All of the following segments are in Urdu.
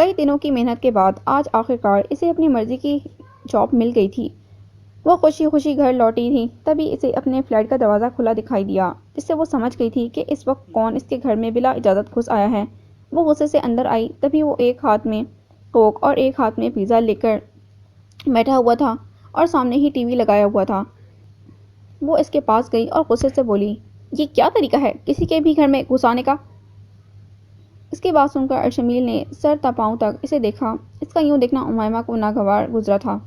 کئی دنوں کی محنت کے بعد آج آخرکار اسے اپنی مرضی کی جاب مل گئی تھی۔ وہ خوشی خوشی گھر لوٹی تھی، تبھی اسے اپنے فلیٹ کا دروازہ کھلا دکھائی دیا، جس سے وہ سمجھ گئی تھی کہ اس وقت کون اس کے گھر میں بلا اجازت گھس آیا ہے۔ وہ غصے سے اندر آئی، تبھی وہ ایک ہاتھ میں کوک اور ایک ہاتھ میں پیزا لے کر بیٹھا ہوا تھا اور سامنے ہی ٹی وی لگایا ہوا تھا۔ وہ اس کے پاس گئی اور غصے سے بولی، یہ کیا طریقہ ہے کسی کے بھی گھر میں گھس آنے کا؟ اس کی بات سن کر ارشمیل نے سر تا پاؤں تک اسے دیکھا۔ اس کا یوں دیکھنا امیمہ کو ناگوار گزرا تھا۔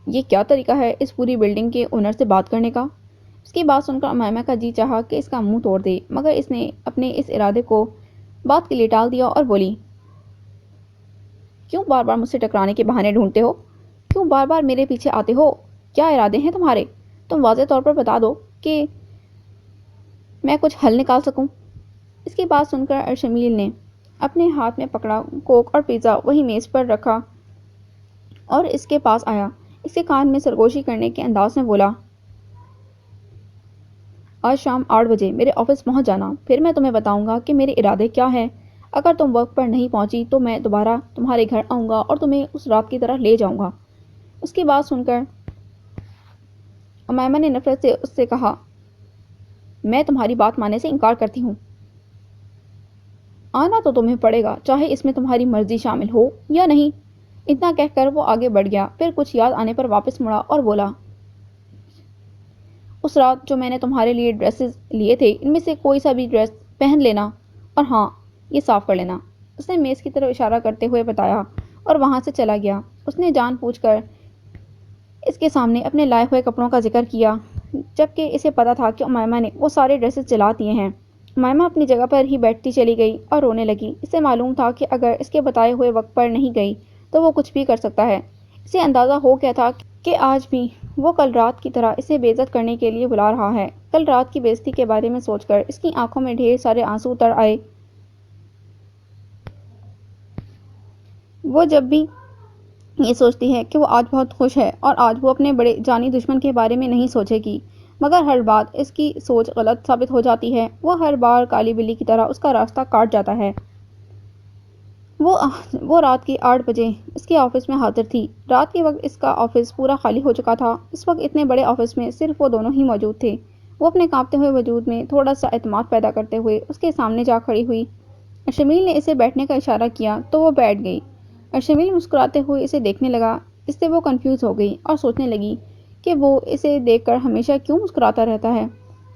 یہ کیا طریقہ ہے اس پوری بلڈنگ کے اونر سے بات کرنے کا؟ اس کی بات سن کر امیمہ کا جی چاہا کہ اس کا منہ توڑ دے، مگر اس نے اپنے اس ارادے کو بات کے لیے ٹال دیا اور بولی، کیوں بار بار مجھ سے ٹکرانے کے بہانے ڈھونڈتے ہو؟ کیوں بار بار میرے پیچھے آتے ہو؟ کیا ارادے ہیں تمہارے؟ تم واضح طور پر بتا دو کہ میں کچھ حل نکال سکوں۔ اس کی بات سن کر ارشمیل نے اپنے ہاتھ میں پکڑا کوک اور پیزا وہی میز پر رکھا اور اس کے پاس آیا۔ اس کے کان میں سرگوشی کرنے کے انداز میں بولا، آج شام 8 بجے میرے آفس پہنچ جانا، پھر میں تمہیں بتاؤں گا کہ میرے ارادے کیا ہیں۔ اگر تم وقت پر نہیں پہنچی تو میں دوبارہ تمہارے گھر آؤں گا اور تمہیں اس رات کی طرح لے جاؤں گا۔ اس کی بات سن کر امیمہ نے نفرت سے اس سے کہا، میں تمہاری بات ماننے سے انکار کرتی ہوں۔ آنا تو تمہیں پڑے گا، چاہے اس میں تمہاری مرضی شامل ہو یا نہیں۔ اتنا کہہ کر وہ آگے بڑھ گیا، پھر کچھ یاد آنے پر واپس مڑا اور بولا، اس رات جو میں نے تمہارے لیے ڈریسز لیے تھے، ان میں سے کوئی سا بھی ڈریس پہن لینا، اور ہاں، یہ صاف کر لینا۔ اس نے میز کی طرف اشارہ کرتے ہوئے بتایا اور وہاں سے چلا گیا۔ اس نے جان بوجھ کر اس کے سامنے اپنے لائے ہوئے کپڑوں کا ذکر کیا، جبکہ اسے پتا تھا کہ امیمہ نے وہ سارے ڈریسز جلا دیے ہیں۔ امیمہ اپنی جگہ پر ہی بیٹھتی چلی گئی اور رونے لگی۔ اسے معلوم تھا کہ اگر اس کے بتائے ہوئے وقت پر نہیں گئی تو وہ کچھ بھی کر سکتا ہے۔ اسے اندازہ ہو گیا تھا کہ آج بھی وہ کل رات کی طرح اسے بے عزت کرنے کے لیے بلا رہا ہے۔ کل رات کی بے عزتی کے بارے میں سوچ کر اس کی آنکھوں میں ڈھیر سارے آنسو اتر آئے۔ وہ جب بھی یہ سوچتی ہے کہ وہ آج بہت خوش ہے اور آج وہ اپنے بڑے جانی دشمن کے بارے میں نہیں سوچے گی، مگر ہر بات اس کی سوچ غلط ثابت ہو جاتی ہے۔ وہ ہر بار کالی بلی کی طرح اس کا راستہ کاٹ جاتا ہے۔ وہ رات کے 8 بجے اس کے آفس میں حاضر تھی۔ رات کے وقت اس کا آفس پورا خالی ہو چکا تھا۔ اس وقت اتنے بڑے آفس میں صرف وہ دونوں ہی موجود تھے۔ وہ اپنے کانپتے ہوئے وجود میں تھوڑا سا اعتماد پیدا کرتے ہوئے اس کے سامنے جا کھڑی ہوئی۔ ارشمیل نے اسے بیٹھنے کا اشارہ کیا تو وہ بیٹھ گئی۔ ارشمیل مسکراتے ہوئے اسے دیکھنے لگا۔ اس سے وہ کنفیوز ہو گئی اور سوچنے لگی کہ وہ اسے دیکھ کر ہمیشہ کیوں مسکراتا رہتا ہے۔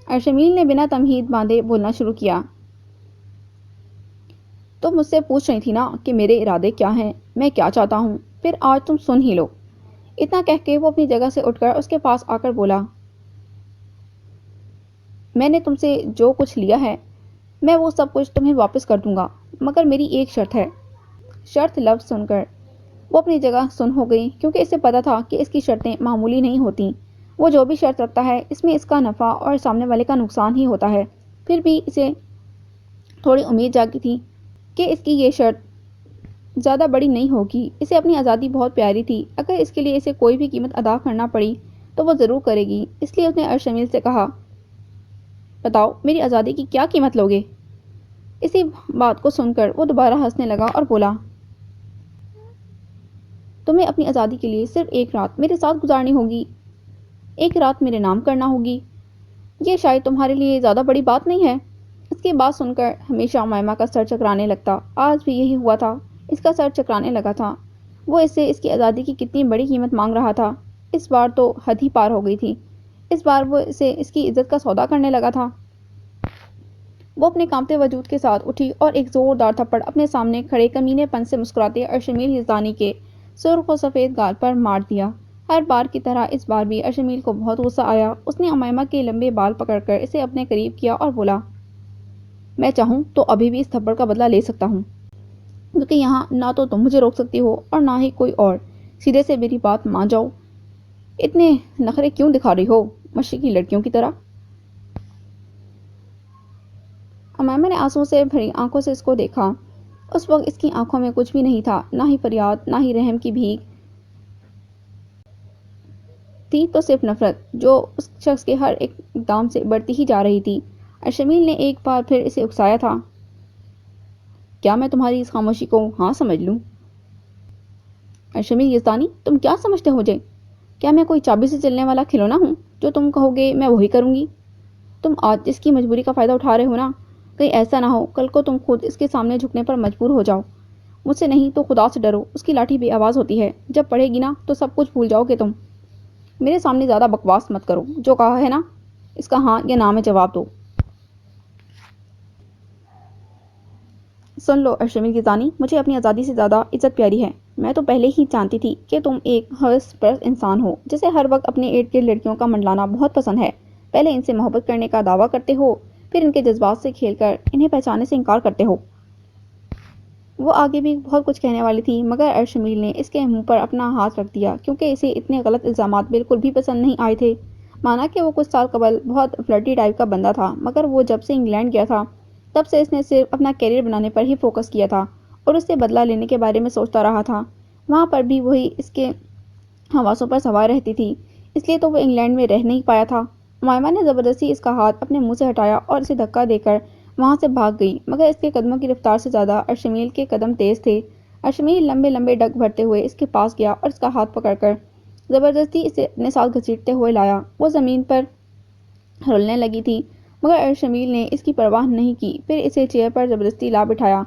ارشمیل نے بنا تمہید باندھے بولنا شروع کیا، تم مجھ سے پوچھ رہی تھی نا کہ میرے ارادے کیا ہیں، میں کیا چاہتا ہوں، پھر آج تم سن ہی لو۔ اتنا کہہ کے وہ اپنی جگہ سے اٹھ کر اس کے پاس آ کر بولا، میں نے تم سے جو کچھ لیا ہے میں وہ سب کچھ تمہیں واپس کر دوں گا، مگر میری ایک شرط ہے۔ شرط لفظ سن کر وہ اپنی جگہ سن ہو گئی، کیونکہ اسے پتا تھا کہ اس کی شرطیں معمولی نہیں ہوتیں۔ وہ جو بھی شرط رکھتا ہے اس میں اس کا نفع اور سامنے والے کا نقصان ہی ہوتا ہے۔ پھر بھی اسے تھوڑی امید جاگی تھی کہ اس کی یہ شرط زیادہ بڑی نہیں ہوگی۔ اسے اپنی آزادی بہت پیاری تھی، اگر اس کے لیے اسے کوئی بھی قیمت ادا کرنا پڑی تو وہ ضرور کرے گی۔ اس لیے اس نے ارشمیل سے کہا، بتاؤ میری آزادی کی کیا قیمت لوگے؟ اسی بات کو سن کر وہ دوبارہ ہنسنے لگا اور بولا، تمہیں اپنی آزادی کے لیے صرف ایک رات میرے ساتھ گزارنی ہوگی، ایک رات میرے نام کرنا ہوگی۔ یہ شاید تمہارے لیے زیادہ بڑی بات نہیں ہے۔ اس کی بات سن کر ہمیشہ امیمہ کا سر چکرانے لگتا۔ آج بھی یہی ہوا تھا، اس کا سر چکرانے لگا تھا۔ وہ اس سے اس کی آزادی کی کتنی بڑی قیمت مانگ رہا تھا۔ اس بار تو حد ہی پار ہو گئی تھی۔ اس بار وہ اسے اس کی عزت کا سودا کرنے لگا تھا۔ وہ اپنے کانپتے وجود کے ساتھ اٹھی اور ایک زوردار تھپڑ اپنے سامنے کھڑے کمینے پن سے مسکراتے ارشمیل یزدانی کے سرخ و سفید گال پر مار دیا۔ ہر بار کی طرح اس بار بھی ارشمیل کو بہت غصہ آیا۔ اس نے امیمہ کے لمبے بال پکڑ کر اسے اپنے قریب کیا اور بولا، میں چاہوں تو ابھی بھی اس تھپڑ کا بدلہ لے سکتا ہوں، کیونکہ یہاں نہ تو تم مجھے روک سکتی ہو اور نہ ہی کوئی اور۔ سیدھے سے میری بات مان جاؤ۔ اتنے نخرے کیوں دکھا رہی ہو مشرقی لڑکیوں کی طرح؟ امیمہ نے آنسوؤں سے بھری آنکھوں سے اس کو دیکھا۔ اس وقت اس کی آنکھوں میں کچھ بھی نہیں تھا، نہ ہی فریاد، نہ ہی رحم کی بھیک تھی، تو صرف نفرت، جو اس شخص کے ہر ایک اقدام سے بڑھتی ہی جا رہی تھی۔ ارشمیل نے ایک بار پھر اسے اکسایا تھا، کیا میں تمہاری اس خاموشی کو ہاں سمجھ لوں؟ ارشمیل یزدانی، تم کیا سمجھتے ہو مجھے؟ کیا میں کوئی چابی سے چلنے والا کھلونا ہوں؟ جو تم کہو گے میں وہی کروں گی۔ تم آج اس کی مجبوری کا فائدہ اٹھا رہے ہو نا؟ کہیں ایسا نہ ہو کل کو تم خود اس کے سامنے جھکنے پر مجبور ہو جاؤ۔ مجھ سے نہیں تو خدا سے ڈرو، اس کی لاٹھی بے آواز ہوتی ہے، جب پڑے گی نا تو سب کچھ بھول جاؤ گے تم۔ میرے سامنے زیادہ بکواس مت کرو، جو کہا ہے نا اس کا ہاں یا نہ میں جواب دو۔ سن لو ارشمیل یزدانی، مجھے اپنی آزادی سے زیادہ عزت پیاری ہے۔ میں تو پہلے ہی جانتی تھی کہ تم ایک حوث پرست انسان ہو جسے ہر وقت اپنے ارد گرد لڑکیوں کا منڈلانا بہت پسند ہے۔ پہلے ان سے محبت کرنے کا دعویٰ کرتے ہو، پھر ان کے جذبات سے کھیل کر انہیں پہچاننے سے انکار کرتے ہو۔ وہ آگے بھی بہت کچھ کہنے والی تھی مگر ارشمیل نے اس کے منہ پر اپنا ہاتھ رکھ دیا کیونکہ اسے اتنے غلط الزامات بالکل بھی پسند نہیں آئے تھے۔ مانا کہ وہ کچھ سال قبل بہت فلرٹی ٹائپ کا بندہ تھا مگر وہ جب سے انگلینڈ گیا تھا تب سے اس نے صرف اپنا کیریئر بنانے پر ہی فوکس کیا تھا اور اس سے بدلہ لینے کے بارے میں سوچتا رہا تھا۔ وہاں پر بھی وہی اس کے حواسوں پر سوار رہتی تھی، اس لیے تو وہ انگلینڈ میں رہ نہیں پایا تھا۔ امائمہ نے زبردستی اس کا ہاتھ اپنے منہ سے ہٹایا اور اسے دھکا دے کر وہاں سے بھاگ گئی مگر اس کے قدموں کی رفتار سے زیادہ ارشمیل کے قدم تیز تھے۔ ارشمیل لمبے لمبے ڈگ بھرتے ہوئے اس کے پاس گیا اور اس کا ہاتھ پکڑ کر زبردستی اسے اپنے ساتھ گھسیٹتے ہوئے لایا۔ وہ زمین پر ہلنے لگی تھی مگر ارشمیل نے اس کی پرواہ نہیں کی، پھر اسے چیئر پر زبردستی لا بٹھایا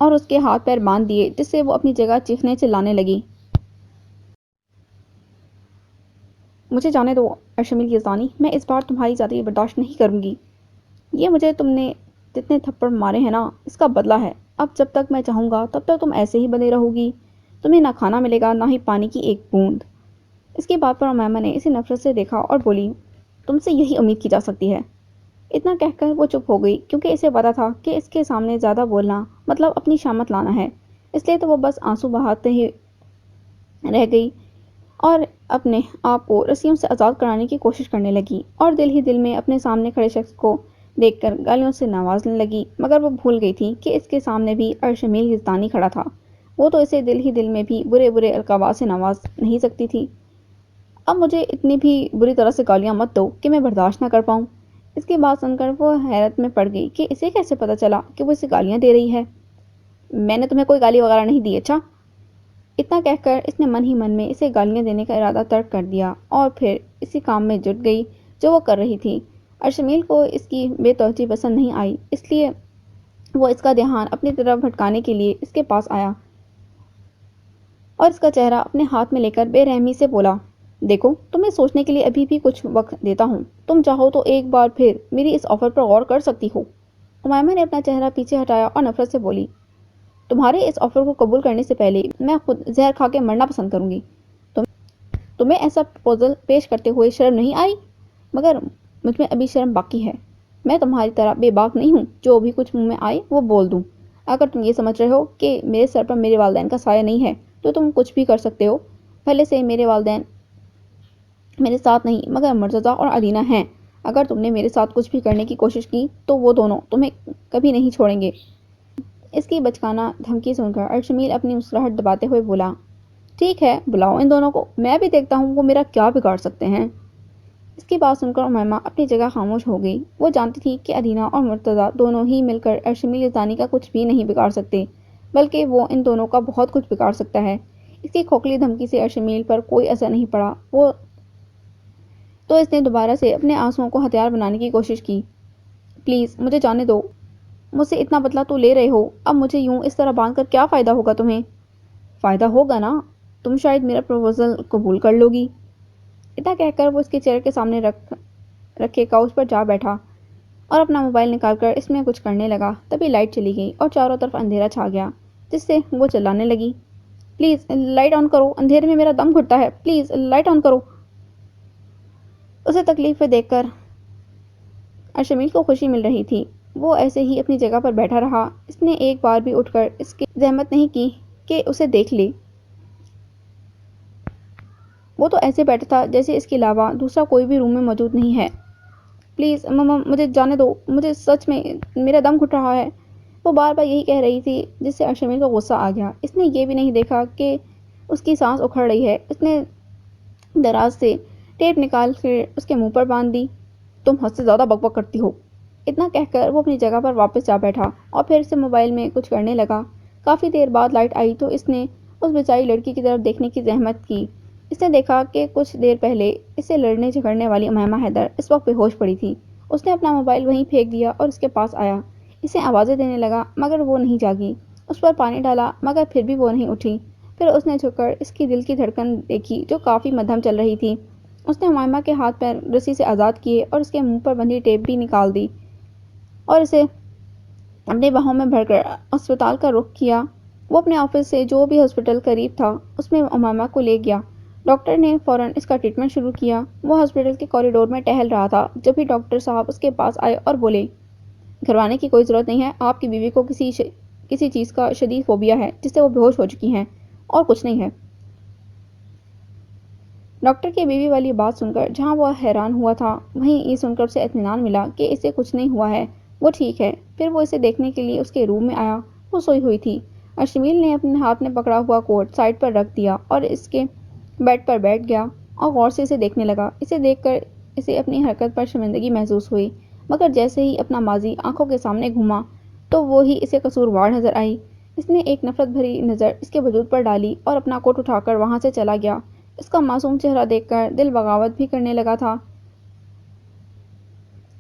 اور اس کے ہاتھ پیر باندھ دیے جس سے وہ اپنی جگہ چیخنے چلانے لگی۔ مجھے جانے دو ارشمیل یزدانی، میں اس بار تمہاری زیادتی برداشت نہیں کروں گی۔ یہ مجھے تم نے جتنے تھپڑ مارے ہیں نا اس کا بدلہ ہے۔ اب جب تک میں چاہوں گا تب تک تم ایسے ہی بنے رہو گی۔ تمہیں نہ کھانا ملے گا نہ ہی پانی کی ایک بوند۔ اس کی بات پر امائمہ نے اسے نفرت سے دیکھا اور بولی، تم سے یہی امید کی جا سکتی ہے۔ اتنا کہہ کر وہ چپ ہو گئی کیونکہ اسے پتا تھا کہ اس کے سامنے زیادہ بولنا مطلب اپنی شامت لانا ہے، اس لیے تو وہ بس آنسو بہاتے ہی رہ گئی اور اپنے آپ کو رسیوں سے آزاد کرانے کی کوشش کرنے لگی اور دل ہی دل میں اپنے سامنے کھڑے شخص کو دیکھ کر گالیوں سے نوازنے لگی مگر وہ بھول گئی تھی کہ اس کے سامنے بھی ارشمیل یزدانی کھڑا تھا۔ وہ تو اسے دل ہی دل میں بھی برے برے القابات سے نواز نہیں سکتی تھی۔ اب مجھے اتنی بھی بری طرح سے گالیاں مت دو کہ میں برداشت نہ کر پاؤں۔ اس کی بات سن کر وہ حیرت میں پڑ گئی کہ اسے کیسے پتا چلا کہ وہ اسے گالیاں دے رہی ہے۔ میں نے تمہیں کوئی گالی وغیرہ نہیں دی، اچھا؟ اتنا کہہ کر اس نے من ہی من میں اسے گالیاں دینے کا ارادہ ترک کر دیا اور پھر اسی کام میں جٹ گئی جو وہ کر رہی تھی۔ ارشمیل کو اس کی بے توجہی پسند نہیں آئی، اس لیے وہ اس کا دھیان اپنی طرف بھٹکانے کے لیے اس کے پاس آیا اور اس کا چہرہ اپنے ہاتھ میں لے کر بے رحمی سے بولا، دیکھو تمہیں سوچنے کے لیے ابھی بھی کچھ وقت دیتا ہوں، تم چاہو تو ایک بار پھر میری اس آفر پر غور کر سکتی ہو۔ امائمہ نے اپنا چہرہ پیچھے ہٹایا اور نفرت سے بولی، تمہارے اس آفر کو قبول کرنے سے پہلے میں خود زہر کھا کے مرنا پسند کروں گی۔ تمہیں ایسا پروپوزل پیش کرتے ہوئے شرم نہیں آئی؟ مگر مجھ میں ابھی شرم باقی ہے۔ میں تمہاری طرح بے باک نہیں ہوں جو بھی کچھ منہ میں آئے وہ بول دوں۔ اگر تم یہ سمجھ رہے ہو کہ میرے سر پر میرے والدین کا سایہ نہیں ہے تو تم کچھ بھی کر سکتے ہو۔ پہلے سے میرے والدین میرے ساتھ نہیں مگر مرتضیٰ اور علینا ہیں۔ اگر تم نے میرے ساتھ کچھ بھی کرنے کی کوشش کی تو وہ دونوں تمہیں کبھی نہیں چھوڑیں گے۔ اس کی بچکانہ دھمکی سن کر ارشمیل اپنی مسکراہٹ دباتے ہوئے بولا، ٹھیک ہے بلاؤ ان دونوں کو، میں بھی دیکھتا ہوں وہ میرا کیا بگاڑ سکتے ہیں۔ اس کی بات سن کر امائمہ اپنی جگہ خاموش ہو گئی۔ وہ جانتی تھی کہ علینا اور مرتضیٰ دونوں ہی مل کر ارشمیل یزدانی کا کچھ بھی نہیں بگاڑ سکتے بلکہ وہ ان دونوں کا بہت کچھ بگاڑ سکتا ہے۔ اس کی کھوکھلی دھمکی سے ارشمیل پر کوئی اثر نہیں پڑا تو اس نے دوبارہ سے اپنے آنسوؤں کو ہتھیار بنانے کی کوشش کی۔ پلیز مجھے جانے دو، مجھ سے اتنا بدلہ تو لے رہے ہو، اب مجھے یوں اس طرح باندھ کر کیا فائدہ ہوگا تمہیں؟ فائدہ ہوگا نا، تم شاید میرا پروپوزل قبول کر لو گی۔ اتنا کہہ کر وہ اس کے چیئر کے سامنے رکھے کاؤچ پر جا بیٹھا اور اپنا موبائل نکال کر اس میں کچھ کرنے لگا۔ تبھی لائٹ چلی گئی اور چاروں طرف اندھیرا چھا گیا جس سے وہ چلانے لگی، پلیز لائٹ آن کرو، اندھیرے میں میرا دم گھٹتا ہے، پلیز لائٹ آن کرو۔ اسے تکلیف میں دیکھ کر ارشمیل کو خوشی مل رہی تھی۔ وہ ایسے ہی اپنی جگہ پر بیٹھا رہا، اس نے ایک بار بھی اٹھ کر اس کی زحمت نہیں کی کہ اسے دیکھ لے۔ وہ تو ایسے بیٹھا تھا جیسے اس کے علاوہ دوسرا کوئی بھی روم میں موجود نہیں ہے۔ پلیز مجھے جانے دو، مجھے سچ میں میرا دم گھٹ رہا ہے، وہ بار بار یہی کہہ رہی تھی جس سے ارشمیل کو غصہ آ گیا۔ اس نے یہ بھی نہیں دیکھا کہ اس کی سانس اکھڑ رہی ہے۔ اس نے دراز سے ٹیپ نکال کر اس کے منہ پر باندھ دی، تم حد سے زیادہ بک بک کرتی ہو۔ اتنا کہہ کر وہ اپنی جگہ پر واپس جا بیٹھا اور پھر سے موبائل میں کچھ کرنے لگا۔ کافی دیر بعد لائٹ آئی تو اس نے اس بیچاری لڑکی کی طرف دیکھنے کی زحمت کی۔ اس نے دیکھا کہ کچھ دیر پہلے اس سے لڑنے جھگڑنے والی امیمہ حیدر اس وقت بے ہوش پڑی تھی۔ اس نے اپنا موبائل وہیں پھینک دیا اور اس کے پاس آیا، اسے آوازیں دینے لگا مگر وہ نہیں جاگی۔ اس پر پانی ڈالا مگر پھر بھی وہ نہیں اٹھی۔ پھر اس نے جھک کر اس کی دل کی دھڑکن دیکھی جو کافی مدھم چل رہی تھی۔ اس نے امیمہ کے ہاتھ پیر رسی سے آزاد کیے اور اس کے منہ پر بندھی ٹیپ بھی نکال دی اور اسے اپنے باہوں میں بھر کر اسپتال کا رخ کیا۔ وہ اپنے آفس سے جو بھی ہاسپٹل قریب تھا اس میں امیمہ کو لے گیا۔ ڈاکٹر نے فوراً اس کا ٹریٹمنٹ شروع کیا۔ وہ ہاسپٹل کے کوریڈور میں ٹہل رہا تھا جب ہی ڈاکٹر صاحب اس کے پاس آئے اور بولے، گھبرانے کی کوئی ضرورت نہیں ہے، آپ کی بیوی کو کسی چیز کا شدید فوبیا ہے جس سے وہ بے ہوش ہو چکی ہیں اور کچھ نہیں ہے۔ ڈاکٹر کی بیوی والی بات سن کر جہاں وہ حیران ہوا تھا وہیں یہ سن کر اسے اطمینان ملا کہ اسے کچھ نہیں ہوا ہے، وہ ٹھیک ہے۔ پھر وہ اسے دیکھنے کے لیے اس کے روم میں آیا۔ وہ سوئی ہوئی تھی۔ ارشمیل نے اپنے ہاتھ میں پکڑا ہوا کوٹ سائڈ پر رکھ دیا اور اس کے بیڈ پر بیٹھ گیا اور غور سے اسے دیکھنے لگا۔ اسے دیکھ کر اسے اپنی حرکت پر شرمندگی محسوس ہوئی مگر جیسے ہی اپنا ماضی آنکھوں کے سامنے گھوما تو وہی اسے قصوروار نظر آئی۔ اس نے ایک نفرت بھری نظر اس کے وجود پر ڈالی اور اپنا کوٹ اٹھا کر وہاں سے چلا گیا۔ اس کا معصوم چہرہ دیکھ کر دل بغاوت بھی کرنے لگا تھا۔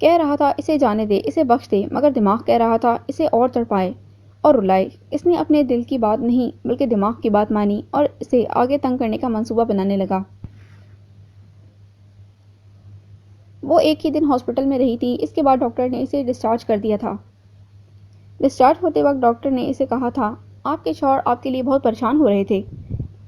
کہہ رہا تھا اسے جانے دے، اسے بخش دے، مگر دماغ کہہ رہا تھا اسے اور تڑپائے اور رلائے۔ اس نے اپنے دل کی بات نہیں بلکہ دماغ کی بات مانی اور اسے آگے تنگ کرنے کا منصوبہ بنانے لگا۔ وہ ایک ہی دن ہاسپٹل میں رہی تھی۔ اس کے بعد ڈاکٹر نے اسے ڈسچارج کر دیا تھا۔ ڈسچارج ہوتے وقت ڈاکٹر نے اسے کہا تھا، آپ کے شوہر آپ کے لیے بہت پریشان ہو رہے تھے۔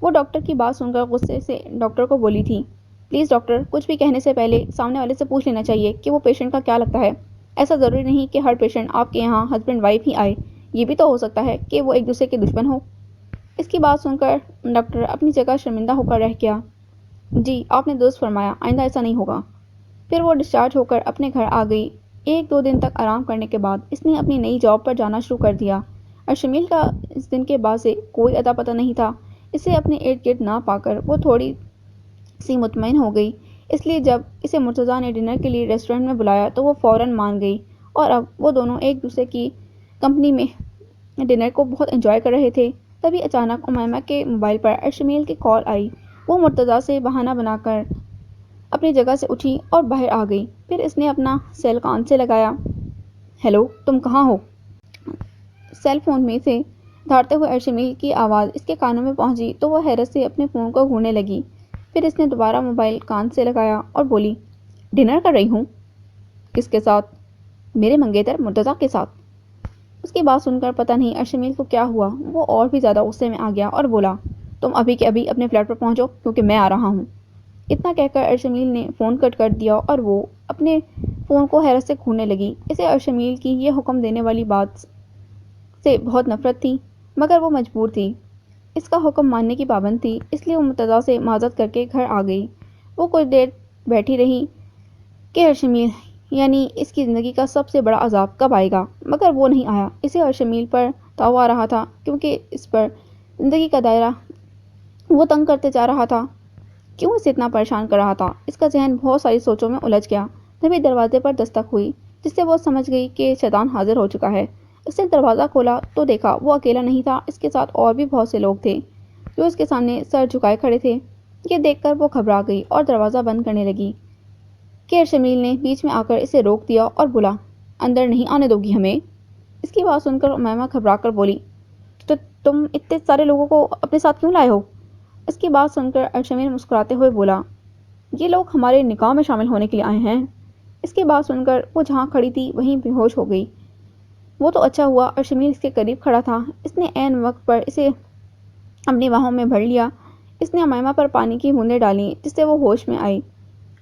وہ ڈاکٹر کی بات سن کر غصے سے ڈاکٹر کو بولی تھی، پلیز ڈاکٹر، کچھ بھی کہنے سے پہلے سامنے والے سے پوچھ لینا چاہیے کہ وہ پیشنٹ کا کیا لگتا ہے۔ ایسا ضروری نہیں کہ ہر پیشنٹ آپ کے یہاں ہسبینڈ وائف ہی آئے، یہ بھی تو ہو سکتا ہے کہ وہ ایک دوسرے کے دشمن ہو۔ اس کی بات سن کر ڈاکٹر اپنی جگہ شرمندہ ہو کر رہ گیا۔ جی آپ نے درست فرمایا، آئندہ ایسا نہیں ہوگا۔ پھر وہ ڈسچارج ہو کر اپنے گھر آ گئی۔ ایک دو دن تک آرام کرنے کے بعد اس نے اپنی نئی جاب پر جانا شروع کر دیا۔ ارشمیل کا اس دن کے بعد سے کوئی اتا پتہ نہیں تھا۔ اسے اپنے ارد گرد نہ پا کر وہ تھوڑی سی مطمئن ہو گئی، اس لیے جب اسے مرتضیٰ نے ڈنر کے لیے ریسٹورنٹ میں بلایا تو وہ فوراً مان گئی اور اب وہ دونوں ایک دوسرے کی کمپنی میں ڈنر کو بہت انجوائے کر رہے تھے۔ تبھی اچانک امیمہ کے موبائل پر ارشمیل کی کال آئی۔ وہ مرتضیٰ سے بہانہ بنا کر اپنی جگہ سے اٹھی اور باہر آ گئی۔ پھر اس نے اپنا سیل کان سے لگایا۔ ہیلو، تم کہاں ہو؟ سیل فون میں سے دھاڑتے ہوئے ارشمیل کی آواز اس کے کانوں میں پہنچی تو وہ حیرت سے اپنے فون کو گھورنے لگی۔ پھر اس نے دوبارہ موبائل کان سے لگایا اور بولی، ڈنر کر رہی ہوں؟ کس کے ساتھ؟ میرے منگیتر مرتضیٰ کے ساتھ۔ اس کی بات سن کر پتہ نہیں ارشمیل کو کیا ہوا، وہ اور بھی زیادہ غصے میں آ گیا اور بولا، تم ابھی کے ابھی اپنے فلیٹ پر پہنچو کیونکہ میں آ رہا ہوں۔ اتنا کہہ کر ارشمیل نے فون کٹ کر دیا اور وہ اپنے فون کو حیرت سے گھورنے لگی۔ اسے ارشمیل کی یہ حکم دینے والی بات سے بہت نفرت تھی مگر وہ مجبور تھی، اس کا حکم ماننے کی پابند تھی، اس لیے وہ مرتضیٰ سے معذرت کر کے گھر آ گئی۔ وہ کچھ دیر بیٹھی رہی کہ ارشمیل یعنی اس کی زندگی کا سب سے بڑا عذاب کب آئے گا، مگر وہ نہیں آیا۔ اسے ارشمیل پر تاؤ آ رہا تھا کیونکہ اس پر زندگی کا دائرہ وہ تنگ کرتے جا رہا تھا۔ کیوں اسے اتنا پریشان کر رہا تھا؟ اس کا ذہن بہت ساری سوچوں میں الجھ گیا۔ تبھی دروازے پر دستک ہوئی جس سے وہ سمجھ گئی کہ شیطان حاضر ہو چکا ہے۔ اس نے دروازہ کھولا تو دیکھا وہ اکیلا نہیں تھا، اس کے ساتھ اور بھی بہت سے لوگ تھے جو اس کے سامنے سر جھکائے کھڑے تھے۔ یہ دیکھ کر وہ گھبرا گئی اور دروازہ بند کرنے لگی کہ ارشمیل نے بیچ میں آ کر اسے روک دیا اور بولا، اندر نہیں آنے دو گی ہمیں؟ اس کی بات سن کر امیمہ گھبرا کر بولی، تو تم اتنے سارے لوگوں کو اپنے ساتھ کیوں لائے ہو؟ اس کی بات سن کر ارشمیل مسکراتے ہوئے بولا، یہ لوگ ہمارے نکاح میں شامل ہونے کے لیے آئے ہیں۔ اس کی بات سن کر وہ جہاں کھڑی تھی وہیں بے ہوش ہو گئی۔ وہ تو اچھا ہوا ارشمیل اس کے قریب کھڑا تھا، اس نے عین وقت پر اسے اپنی باہوں میں بھر لیا۔ اس نے امیمہ پر پانی کی بوندیں ڈالیں جس سے وہ ہوش میں آئی